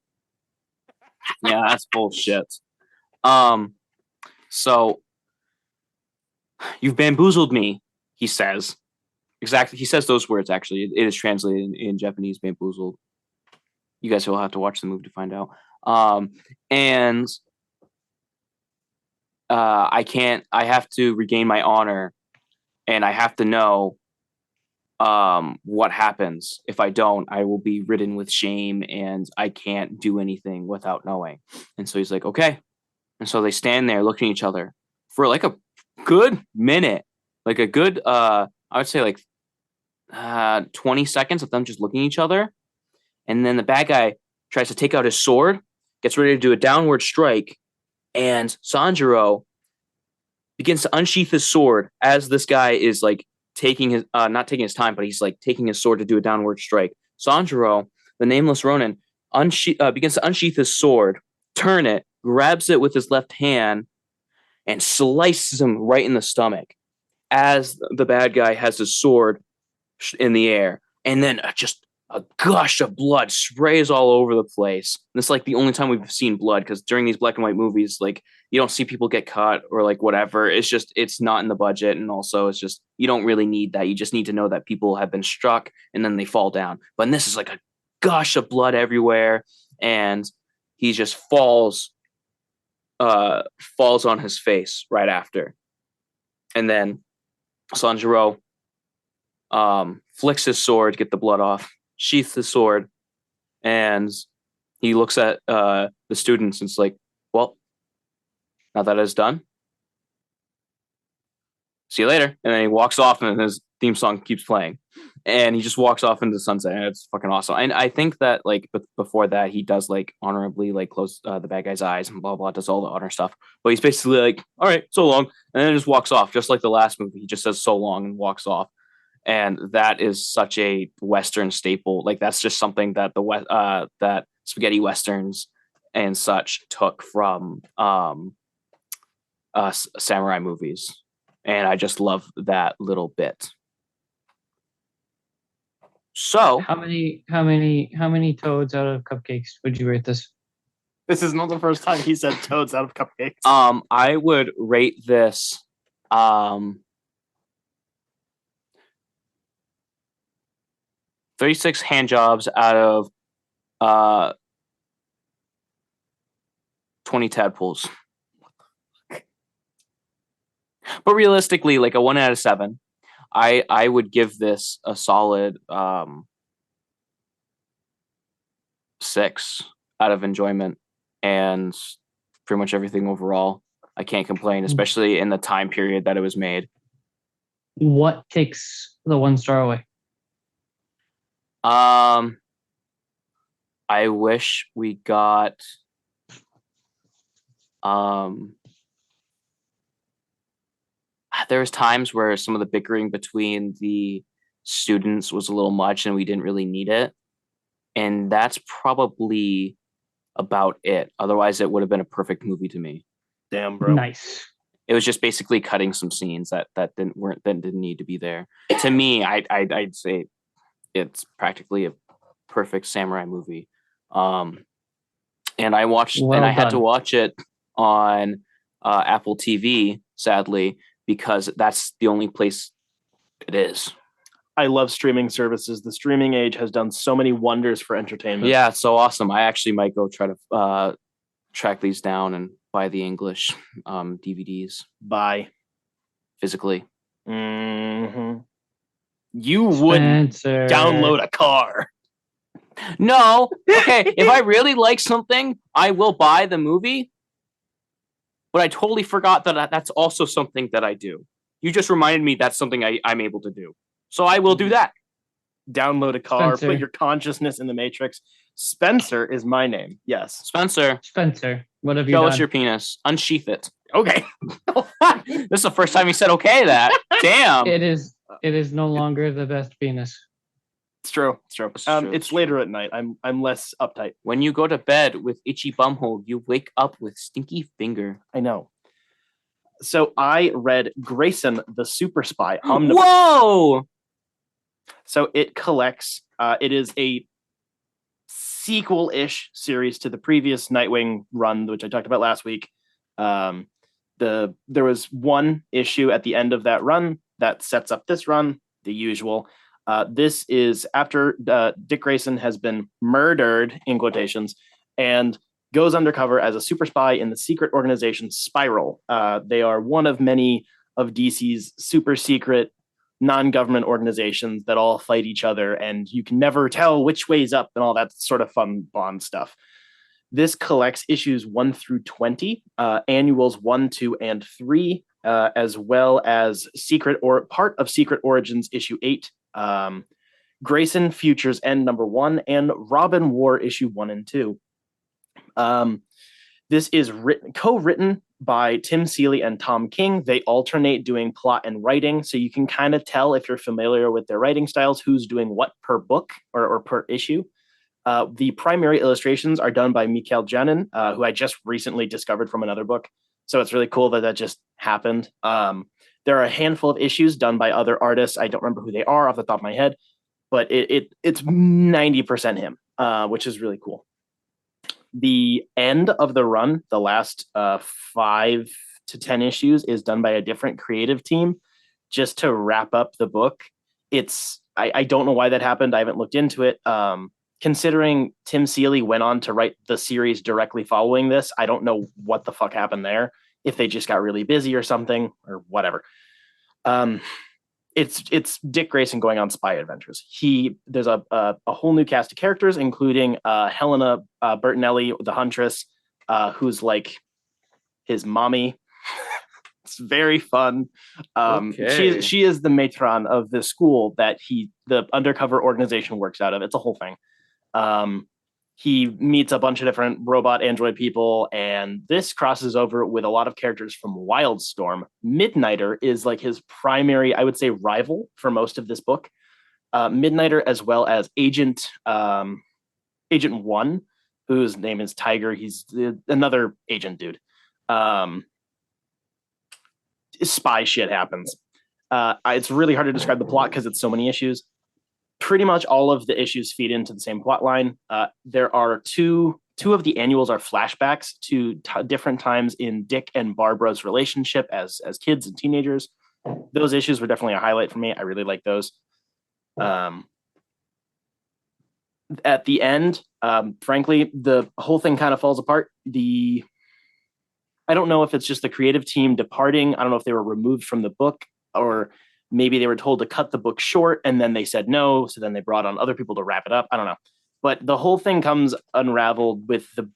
Yeah, that's bullshit. So "You've bamboozled me," he says. Exactly. He says those words, actually. It is translated in Japanese, bamboozled. You guys will have to watch the movie to find out. And I have to regain my honor, and I have to know what happens. If I don't, I will be ridden with shame, and I can't do anything without knowing. And so he's like, okay. And so they stand there looking at each other for like a good minute, like a good, I would say like 20 seconds of them just looking at each other. And then the bad guy tries to take out his sword, gets ready to do a downward strike, and Sanjuro begins to unsheath his sword as this guy is like taking his, not taking his time, but he's like taking his sword to do a downward strike. Sanjuro, the nameless Ronin, begins to unsheath his sword, turn it, grabs it with his left hand, and slices him right in the stomach as the bad guy has his sword in the air. And then just a gush of blood sprays all over the place. And it's like the only time we've seen blood, because during these black and white movies, like you don't see people get cut or like whatever. It's just, it's not in the budget. And also it's just, you don't really need that. You just need to know that people have been struck and then they fall down. But this is like a gush of blood everywhere. And he just falls on his face right after. And then Sanjuro flicks his sword, get the blood off, sheaths his sword, and he looks at the students and it's like, well, now that it's done, see you later. And then he walks off and his theme song keeps playing. And he just walks off into the sunset, and it's fucking awesome. And I think that like before that, he does like honorably like close the bad guy's eyes and blah blah, does all the honor stuff. But he's basically like, all right, so long, and then just walks off, just like the last movie. He just says so long and walks off. And that is such a Western staple. Like that's just something that that spaghetti westerns and such took from samurai movies, and I just love that little bit. So how many toads out of cupcakes would you rate this? This is not the first time he said toads out of cupcakes. I would rate this 36 hand jobs out of 20 tadpoles. But realistically, like a 1 out of 7. I would give this a solid 6 out of enjoyment and pretty much everything overall. I can't complain, especially in the time period that it was made. What takes the 1 star away? I wish we got there was times where some of the bickering between the students was a little much and we didn't really need it. And that's probably about it. Otherwise, it would have been a perfect movie to me. Damn, bro. Nice. It was just basically cutting some scenes that didn't need to be there. To me, I'd say it's practically a perfect samurai movie. And I watched, well and I done. had to watch it on Apple TV, sadly, because that's the only place it is. I love streaming services. The streaming age has done so many wonders for entertainment. Yeah, it's so awesome. I actually might go try to track these down and buy the English DVDs. Buy Physically. Mm-hmm. You wouldn't Spencer. download a car. No. Okay, if I really like something, I will buy the movie. But I totally forgot that that's also something that I do. You just reminded me that's something I'm able to do. So I will do that. Download a car, Spencer. put your consciousness in the Matrix. Spencer is my name. Yes. Spencer, What have you show done? us your penis. Unsheath it. Okay. This is the first time he said okay that. Damn. It is no longer the best penis. It's true. It's true. It's true, It's it's later at night. I'm less uptight. When you go to bed with itchy bumhole, you wake up with stinky finger. I know. So I read Grayson, the Superspy Omnibus. Whoa! So it collects. It is a sequel-ish series to the previous Nightwing run, which I talked about last week. There was one issue at the end of that run that sets up this run, the usual. This is after Dick Grayson has been murdered, in quotations, and goes undercover as a super spy in the secret organization Spiral. They are one of many of DC's super secret non-government organizations that all fight each other, and you can never tell which way's up and all that sort of fun Bond stuff. This collects issues 1 through 20, annuals 1, 2, and 3, as well as part of Secret Origins issue 8, Grayson Futures End number 1, and Robin War issue 1 and 2. This is co-written by Tim Seeley and Tom King. They alternate doing plot and writing, so you can kind of tell if you're familiar with their writing styles who's doing what per book or per issue. The primary illustrations are done by Mikael Janin, who I just recently discovered from another book. So it's really cool that just happened. There are a handful of issues done by other artists. I don't remember who they are off the top of my head, but it's 90% him, which is really cool. The end of the run, the last 5 to 10 issues, is done by a different creative team just to wrap up the book. I don't know why that happened. I haven't looked into it. Considering Tim Seeley went on to write the series directly following this, I don't know what the fuck happened there. If they just got really busy or something or whatever. It's Dick Grayson going on spy adventures. There's a whole new cast of characters, including Helena Bertinelli, the Huntress, who's like his mommy. It's very fun. Okay. She is the matron of the school that the undercover organization works out of. It's a whole thing. He meets a bunch of different robot android people, and this crosses over with a lot of characters from Wildstorm. Midnighter is like his primary, I would say, rival for most of this book. Midnighter, as well as Agent 1, whose name is Tiger. He's another agent dude. Spy shit happens. It's really hard to describe the plot because it's so many issues. Pretty much all of the issues feed into the same plot line. There are two of the annuals are flashbacks to different times in Dick and Barbara's relationship as kids and teenagers. Those issues were definitely a highlight for me. I really like those. At the end, frankly, the whole thing kind of falls apart. I don't know if it's just the creative team departing. I don't know if they were removed from the book, or maybe they were told to cut the book short and then they said no. So then they brought on other people to wrap it up. I don't know. But the whole thing comes unraveled with the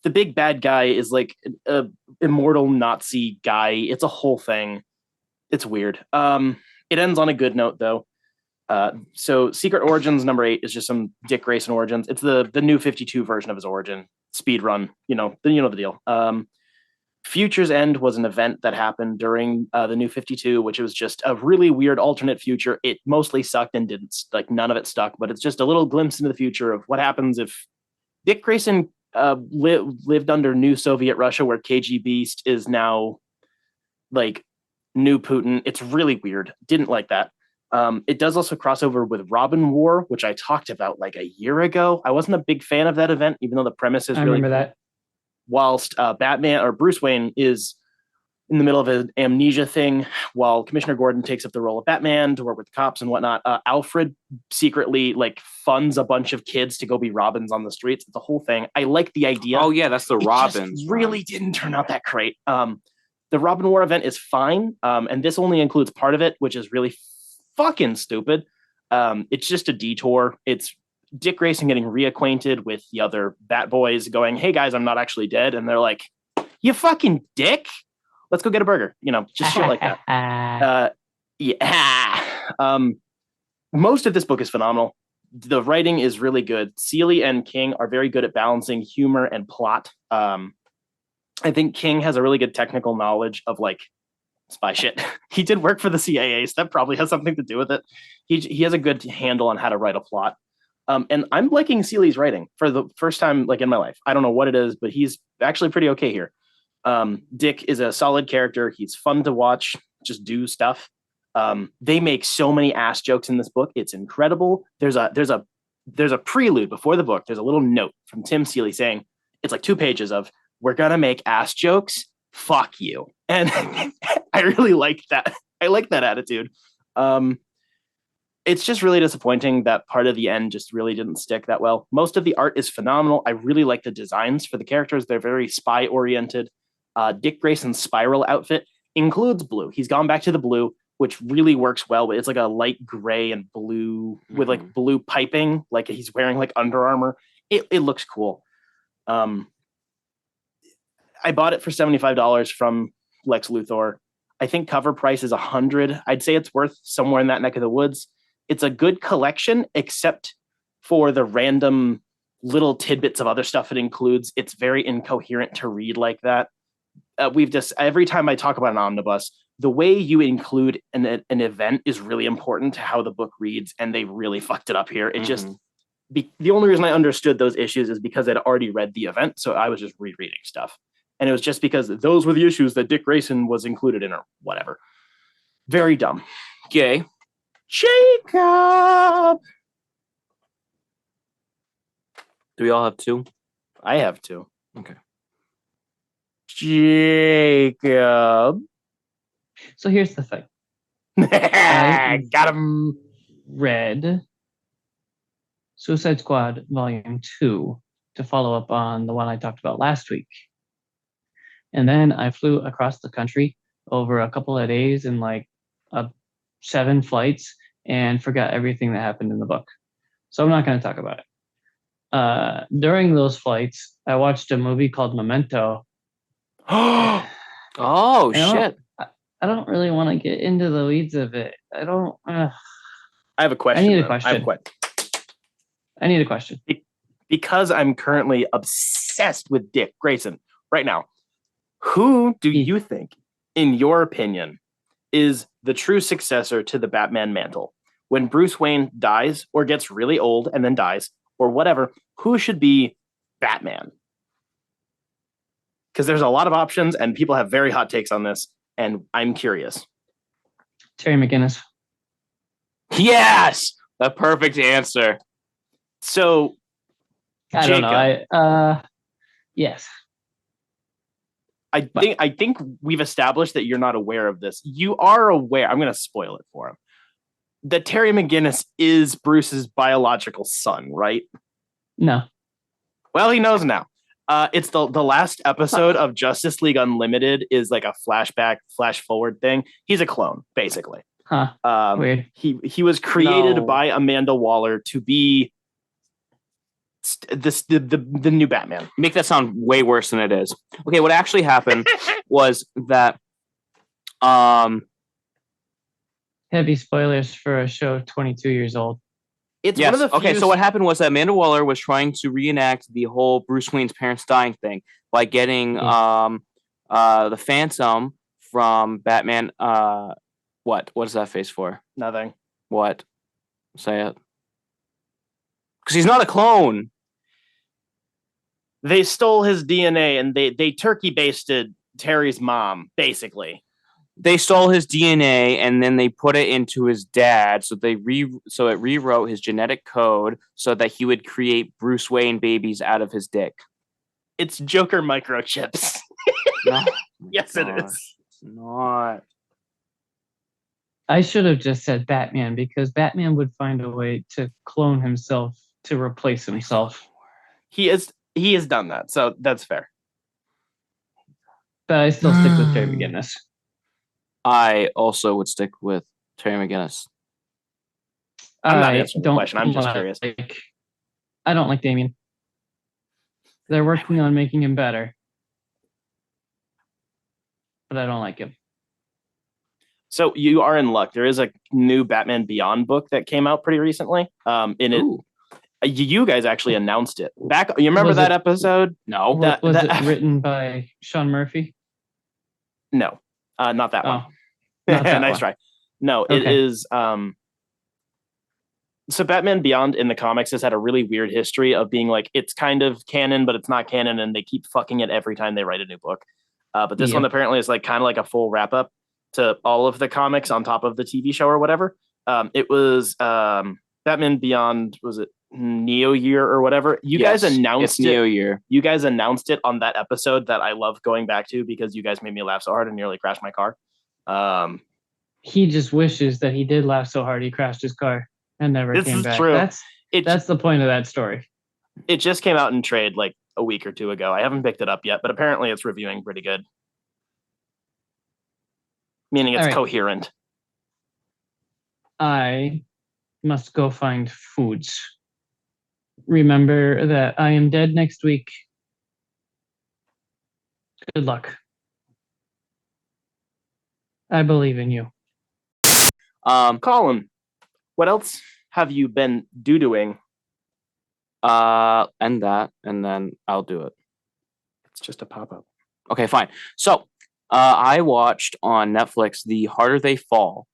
big bad guy is like a immortal Nazi guy. It's a whole thing. It's weird. It ends on a good note though. So Secret Origins number 8 is just some Dick Grayson origins. It's the new 52 version of his origin speed run. You know the deal. Future's End was an event that happened during the New 52, which was just a really weird alternate future. It mostly sucked and none of it stuck, but it's just a little glimpse into the future of what happens if Dick Grayson lived under new Soviet Russia, where KGB is now like new Putin. It's really weird. Didn't like that. It does also cross over with Robin War, which I talked about like a year ago. I wasn't a big fan of that event, even though the premise is really remember cool. that. Whilst Batman or Bruce Wayne is in the middle of an amnesia thing, while Commissioner Gordon takes up the role of Batman to work with cops and whatnot, Alfred secretly like funds a bunch of kids to go be Robins on the streets. It's the whole thing. I like the idea. Oh yeah, that's the Robins. Really didn't turn out that great. The Robin War event is fine, and this only includes part of it, which is really fucking stupid. It's just a detour. It's Dick Grayson getting reacquainted with the other Bat Boys, going, "Hey guys, I'm not actually dead," and they're like, "You fucking dick, let's go get a burger." Just shit like that. Most of this book is phenomenal. The writing is really good. Seeley and King are very good at balancing humor and plot. I think King has a really good technical knowledge of like spy shit. He did work for the CIA, so that probably has something to do with it. He has a good handle on how to write a plot. And I'm liking Seeley's writing for the first time like in my life. I don't know what it is, but he's actually pretty okay here. Dick is a solid character. He's fun to watch, just do stuff. They make so many ass jokes in this book. It's incredible. There's a prelude before the book. There's a little note from Tim Seeley saying, it's like 2 pages of, "We're going to make ass jokes. Fuck you." And I really like that. I like that attitude. It's just really disappointing that part of the end just really didn't stick that well. Most of the art is phenomenal. I really like the designs for the characters. They're very spy oriented. Dick Grayson's spiral outfit includes blue. He's gone back to the blue, which really works well. It's like a light gray and blue with like blue piping, like he's wearing like Under Armour. It looks cool. I bought it for $75 from Lex Luthor. I think cover price is $100. I'd say it's worth somewhere in that neck of the woods. It's a good collection, except for the random little tidbits of other stuff it includes. It's very incoherent to read like that. Every time I talk about an omnibus, the way you include an event is really important to how the book reads, and they really fucked it up here. It just the only reason I understood those issues is because I'd already read the event, so I was just rereading stuff, and it was just because those were the issues that Dick Grayson was included in, or whatever. Very dumb. Okay, Jacob. do we all have 2? I have 2. Okay. Jacob. So here's the thing. Got him. Read Suicide Squad Volume 2 to follow up on the one I talked about last week. And then I flew across the country over a couple of days in like 7 flights and forgot everything that happened in the book. So I'm not going to talk about it. During those flights, I watched a movie called Memento. Oh, shit. I don't really want to get into the weeds of it. I don't. I have a question. I need a question. I need a question. Because I'm currently obsessed with Dick Grayson right now. Who do you think, in your opinion, is the true successor to the Batman mantle? When Bruce Wayne dies or gets really old and then dies or whatever, who should be Batman? Because there's a lot of options and people have very hot takes on this, and I'm curious. Terry McGinnis. Yes, the perfect answer. So, I don't know. Yes. I think we've established that you're not aware of this. You are aware. I'm going to spoil it for him. That Terry McGinnis is Bruce's biological son, right? No. Well, he knows now. It's the last episode of Justice League Unlimited is like a flashback, flash forward thing. He's a clone, basically. Huh. Weird. He was created by Amanda Waller to be the new Batman. Make that sound way worse than it is. Okay, what actually happened was that Heavy spoilers for a show 22 years old. It's one of the okay, so what happened was that Amanda Waller was trying to reenact the whole Bruce Wayne's parents dying thing by getting the Phantom from Batman. What is that face for? Nothing. What? Say it. Because he's not a clone. They stole his DNA and they turkey basted Terry's mom, basically. They stole his DNA and then they put it into his dad, so it rewrote his genetic code so that he would create Bruce Wayne babies out of his dick. It's Joker microchips. No, yes, it is. It's not. I should have just said Batman, because Batman would find a way to clone himself to replace himself. He has done that, so that's fair. But I still stick with Terry McGinnis. I also would stick with Terry McGinnis. I'm not answering the question. I'm just curious. I don't like Damian. They're working on making him better, but I don't like him. So you are in luck. There is a new Batman Beyond book that came out pretty recently. You guys actually announced it. You remember that episode? No. Was it written by Sean Murphy? No, not that one. Not that nice one. try. No, okay. It is. So Batman Beyond in the comics has had a really weird history of being like, it's kind of canon, but it's not canon, and they keep fucking it every time they write a new book. But this one apparently is like kind of like a full wrap up to all of the comics on top of the TV show or whatever. It was Batman Beyond. Was it Neo Year or whatever? You guys announced it. Neo Year. You guys announced it on that episode that I love going back to because you guys made me laugh so hard and nearly crashed my car. he just wishes that he did laugh so hard he crashed his car and never This came is back. true. That's the point of that story. It just came out in trade like a week or two ago. I haven't picked it up yet, but apparently it's reviewing pretty good. Meaning it's coherent. I must go find foods. Remember that I am dead next week. Good luck. I believe in you. Collin, what else have you been doing? And that, and then I'll do it. It's just a pop-up. Okay, fine. So, I watched on Netflix The Harder They Fall.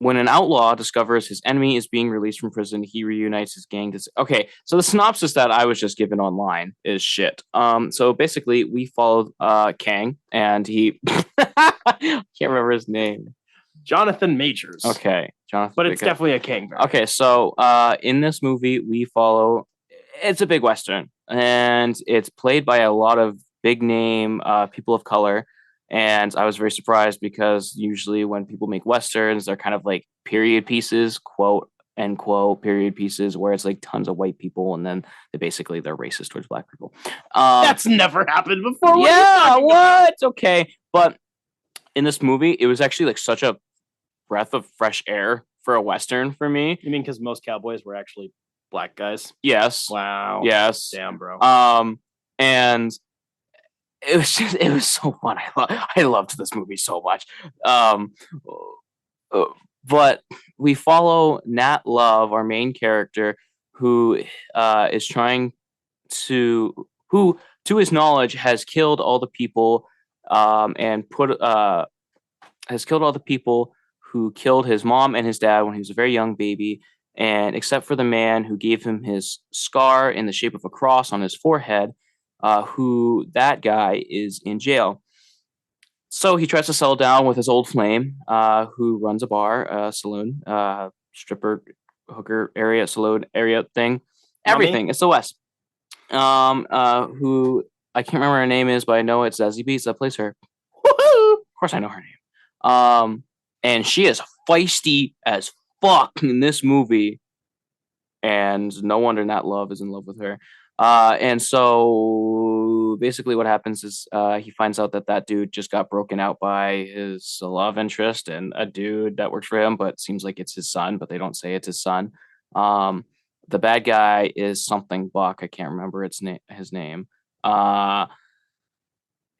When an outlaw discovers his enemy is being released from prison, he reunites his gang. Okay, so the synopsis that I was just given online is shit. So basically, we followed Kang, and he can't remember his name. Jonathan Majors. Okay, Jonathan. But it's definitely a Kang variant. Okay, so in this movie, we follow. It's a big Western, and it's played by a lot of big name people of color. And I was very surprised because usually when people make Westerns, they're kind of like period pieces, quote, end quote, period pieces, where it's like tons of white people and then they're racist towards black people. That's never happened before. Yeah, what? Okay. But in this movie, it was actually like such a breath of fresh air for a Western for me. You mean because most cowboys were actually black guys? Yes. Wow. Yes. Damn, bro. And it was so fun. I loved this movie so much. But we follow Nat Love, our main character, who is trying to his knowledge has killed all the people has killed all the people who killed his mom and his dad when he was a very young baby, and except for the man who gave him his scar in the shape of a cross on his forehead, who that guy is in jail. So he tries to settle down with his old flame, who runs a bar, saloon, stripper, hooker area, saloon area thing, everything. It's the West. Who I can't remember her name is, but I know it's Zazie Beetz that plays her. Woo-hoo! Of course, I know her name. And she is feisty as fuck in this movie, and no wonder Nat Love is in love with her. And so basically what happens is he finds out that dude just got broken out by his love interest and a dude that works for him, but it seems like it's his son, but they don't say it's his son. The bad guy is something Buck. I can't remember his name.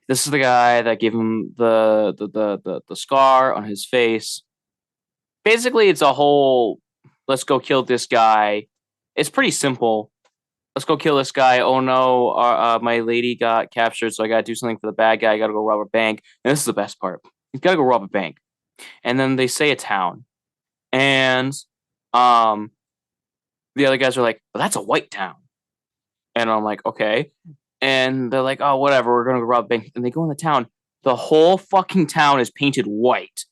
This is the guy that gave him the scar on his face. Basically, it's a whole let's go kill this guy. It's pretty simple. Let's go kill this guy. Oh no, my lady got captured, so I gotta do something for the bad guy. I gotta go rob a bank. And this is the best part. He's gotta go rob a bank. And then they say a town. And the other guys are like, well, that's a white town. And I'm like, okay. And they're like, oh, whatever, we're gonna go rob a bank. And they go in the town. The whole fucking town is painted white.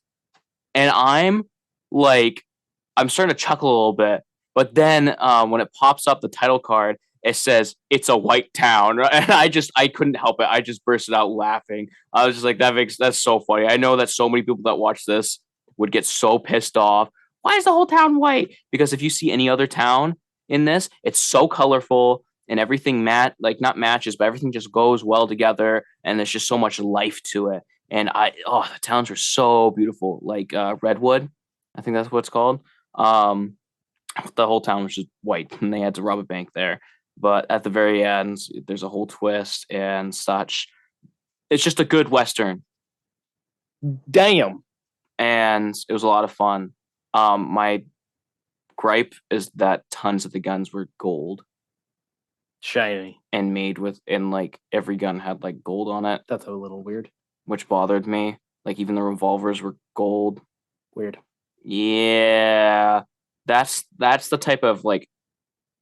And I'm starting to chuckle a little bit. But then when it pops up the title card, it says it's a white town, and I couldn't help it. I just bursted out laughing. I was just like, that's so funny. I know that so many people that watch this would get so pissed off. Why is the whole town white? Because if you see any other town in this, it's so colorful and everything not matches, but everything just goes well together, and there's just so much life to it. And the towns are so beautiful, like Redwood, I think that's what it's called. The whole town was just white, and they had to rob a bank there. But at the very end, there's a whole twist and such. It's just a good Western. Damn. And it was a lot of fun. My gripe is that tons of the guns were gold. Shiny. And made with, and like every gun had like gold on it. That's a little weird. Which bothered me. Like even the revolvers were gold. Weird. Yeah. That's the type of like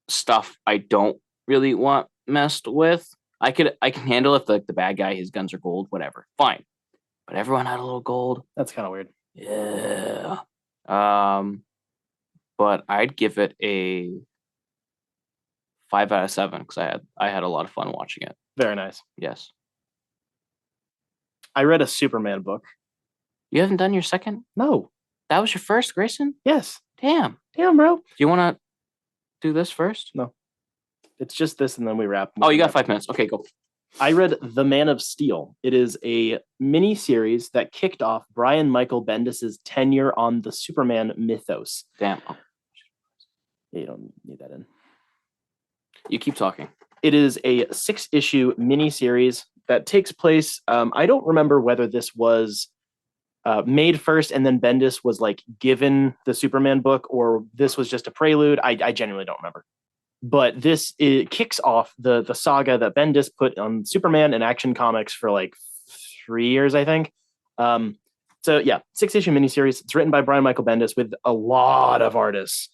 stuff I don't really want messed with. I can handle if the bad guy, his guns are gold, whatever, fine. But everyone had a little gold. That's kind of weird. Yeah. But I'd give it a 5 out of 7 because I had a lot of fun watching it. Very nice. Yes. I read a Superman book You haven't done your second? No. That was your first, Grayson? Yes. Damn. Damn, bro. Do you want to do this first? No. It's just this, and then we wrap. Oh, you got 5 minutes. Okay, go. I read The Man of Steel. It is a mini series that kicked off Brian Michael Bendis's tenure on the Superman mythos. Damn. Yeah, you don't need that in. You keep talking. It is a 6-issue mini series that takes place. I don't remember whether this was made first and then Bendis was like given the Superman book, or this was just a prelude. I genuinely don't remember. But it kicks off the saga that Bendis put on Superman and Action Comics for like 3 years, I think. So yeah, 6-issue miniseries. It's written by Brian Michael Bendis with a lot of artists.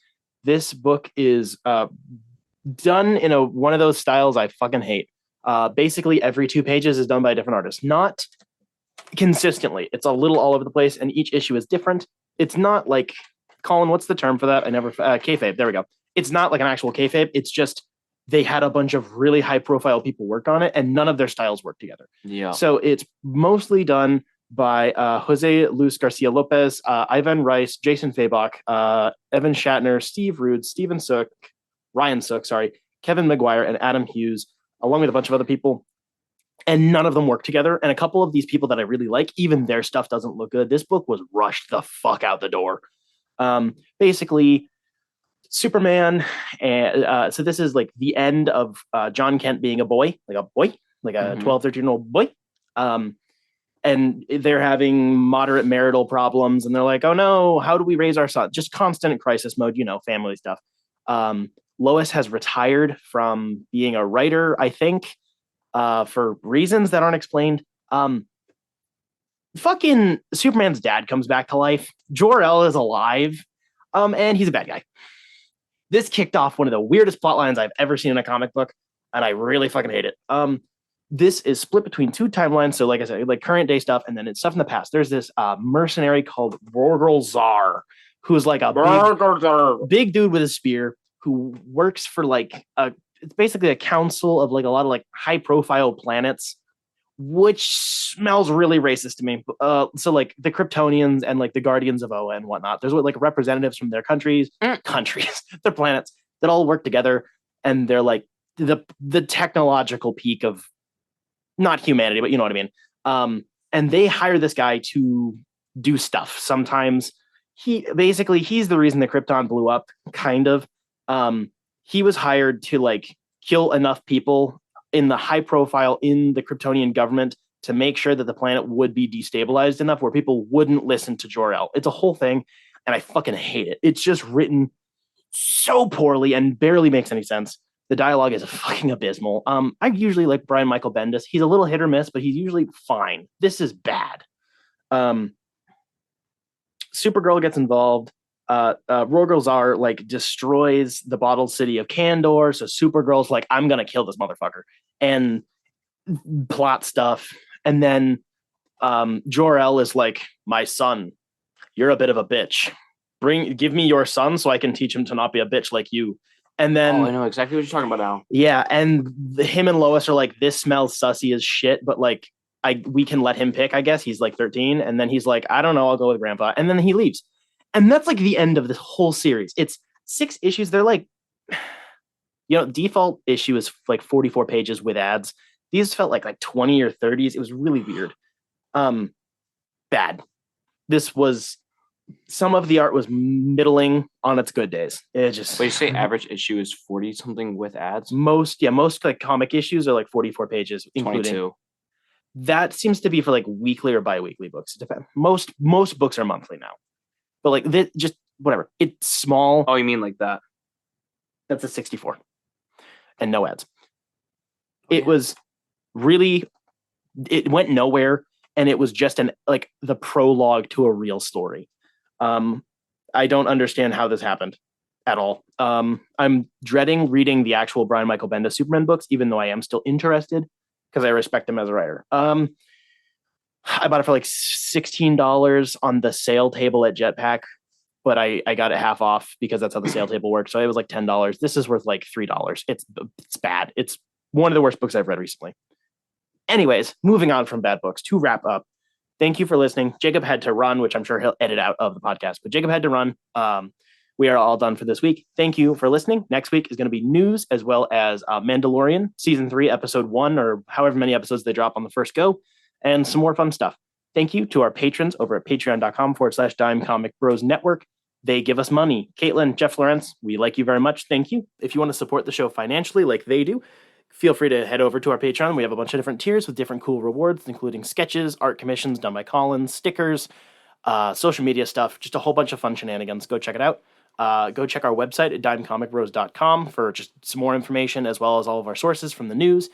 This book is done in one of those styles I fucking hate. Basically, every 2 pages is done by a different artist. Not consistently. It's a little all over the place, and each issue is different. It's not like, Collin, what's the term for that? Kayfabe. There we go. It's not like an actual kayfabe. It's just they had a bunch of really high-profile people work on it, and none of their styles work together. Yeah. So it's mostly done by Jose Luis Garcia Lopez, Ivan Rice, Jason Fabok, Evan Shatner, Steve Rude, Ryan Sook, Kevin McGuire, and Adam Hughes, along with a bunch of other people. And none of them work together. And a couple of these people that I really like, even their stuff doesn't look good. This book was rushed the fuck out the door. Basically, Superman, and so this is like the end of John Kent being a boy, like a 12, 13-year-old boy. And they're having moderate marital problems, and they're like, oh no, how do we raise our son? Just constant crisis mode, family stuff. Lois has retired from being a writer, I think, for reasons that aren't explained. Fucking Superman's dad comes back to life. Jor-El is alive, and he's a bad guy. This kicked off one of the weirdest plot lines I've ever seen in a comic book, and I really fucking hate it. This is split between 2 timelines. So like I said, like current day stuff, and then it's stuff in the past. There's this mercenary called Rorgel Zar, who's like a big dude with a spear who works for like it's basically a council of like a lot of like high profile planets, which smells really racist to me. So like the Kryptonians and like the Guardians of Oa and whatnot, there's like representatives from their countries, their planets that all work together, and they're like the technological peak of not humanity, but you know what I mean. And they hire this guy to do stuff. Sometimes he's the reason the Krypton blew up, kind of. He was hired to like kill enough people in the high profile in the Kryptonian government to make sure that the planet would be destabilized enough where people wouldn't listen to Jor-El. It's a whole thing, and I fucking hate it. It's just written so poorly and barely makes any sense. The dialogue is fucking abysmal. I usually like Brian Michael Bendis. He's a little hit or miss, but he's usually fine. This is bad. Supergirl gets involved. Rorgel Zar like destroys the bottled city of Kandor. So Supergirl's like, I'm gonna kill this motherfucker, and plot stuff. And then Jor-El is like, my son, you're a bit of a bitch. Give me your son so I can teach him to not be a bitch like you. And then I know exactly what you're talking about now. Yeah, and him and Lois are like, this smells sussy as shit, but like we can let him pick, I guess. He's like 13, and then he's like, I don't know, I'll go with grandpa. And then he leaves. And that's like the end of this whole series. It's 6 issues. They're like, default issue is like 44 pages with ads. These felt like 20 or 30s. It was really weird. Bad. This was, some of the art was middling on its good days. It just. Wait, you say average issue is 40 something with ads? Most like comic issues are like 44 pages, including 22. That seems to be for like weekly or bi-weekly books. It depends. Most books are monthly now. But like just whatever. It's small. Oh, you mean like that? That's a 64. And no ads. It was really, it went nowhere, and it was just the prologue to a real story. I don't understand how this happened at all. I'm dreading reading the actual Brian Michael Bendis Superman books, even though I am still interested because I respect him as a writer. I bought it for like $16 on the sale table at Jetpack, but I got it half off because that's how the sale table works. So it was like $10. This is worth like $3. It's bad. It's one of the worst books I've read recently. Anyways, moving on from bad books to wrap up. Thank you for listening. Jacob had to run, which I'm sure he'll edit out of the podcast, but Jacob had to run. We are all done for this week. Thank you for listening. Next week is going to be news as well as Mandalorian season 3, episode 1, or however many episodes they drop on the first go, and some more fun stuff. Thank you to our patrons over at patreon.com/dimecomicbros network. They give us money. Caitlin, Jeff Lawrence, we like you very much. Thank you. If you want to support the show financially like they do, feel free to head over to our Patreon. We have a bunch of different tiers with different cool rewards, including sketches, art commissions done by Collin, stickers, social media stuff, just a whole bunch of fun shenanigans. Go check it out. Go check our website at dimecomicbros.com for just some more information, as well as all of our sources from the news.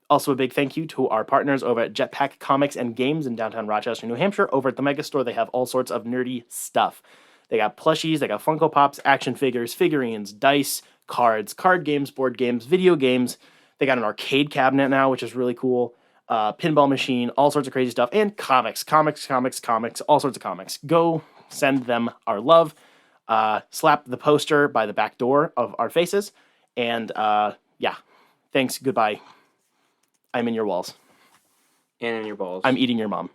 Also, a big thank you to our partners over at Jetpack Comics and Games in downtown Rochester, New Hampshire. Over at the Mega Store, they have all sorts of nerdy stuff. They got plushies, they got Funko Pops, action figures, figurines, dice, cards, card games, board games, video games. They got an arcade cabinet now, which is really cool. Pinball machine, all sorts of crazy stuff. And comics, all sorts of comics. Go send them our love. Slap the poster by the back door of our faces. And yeah, thanks. Goodbye. I'm in your walls. And in your balls. I'm eating your mom.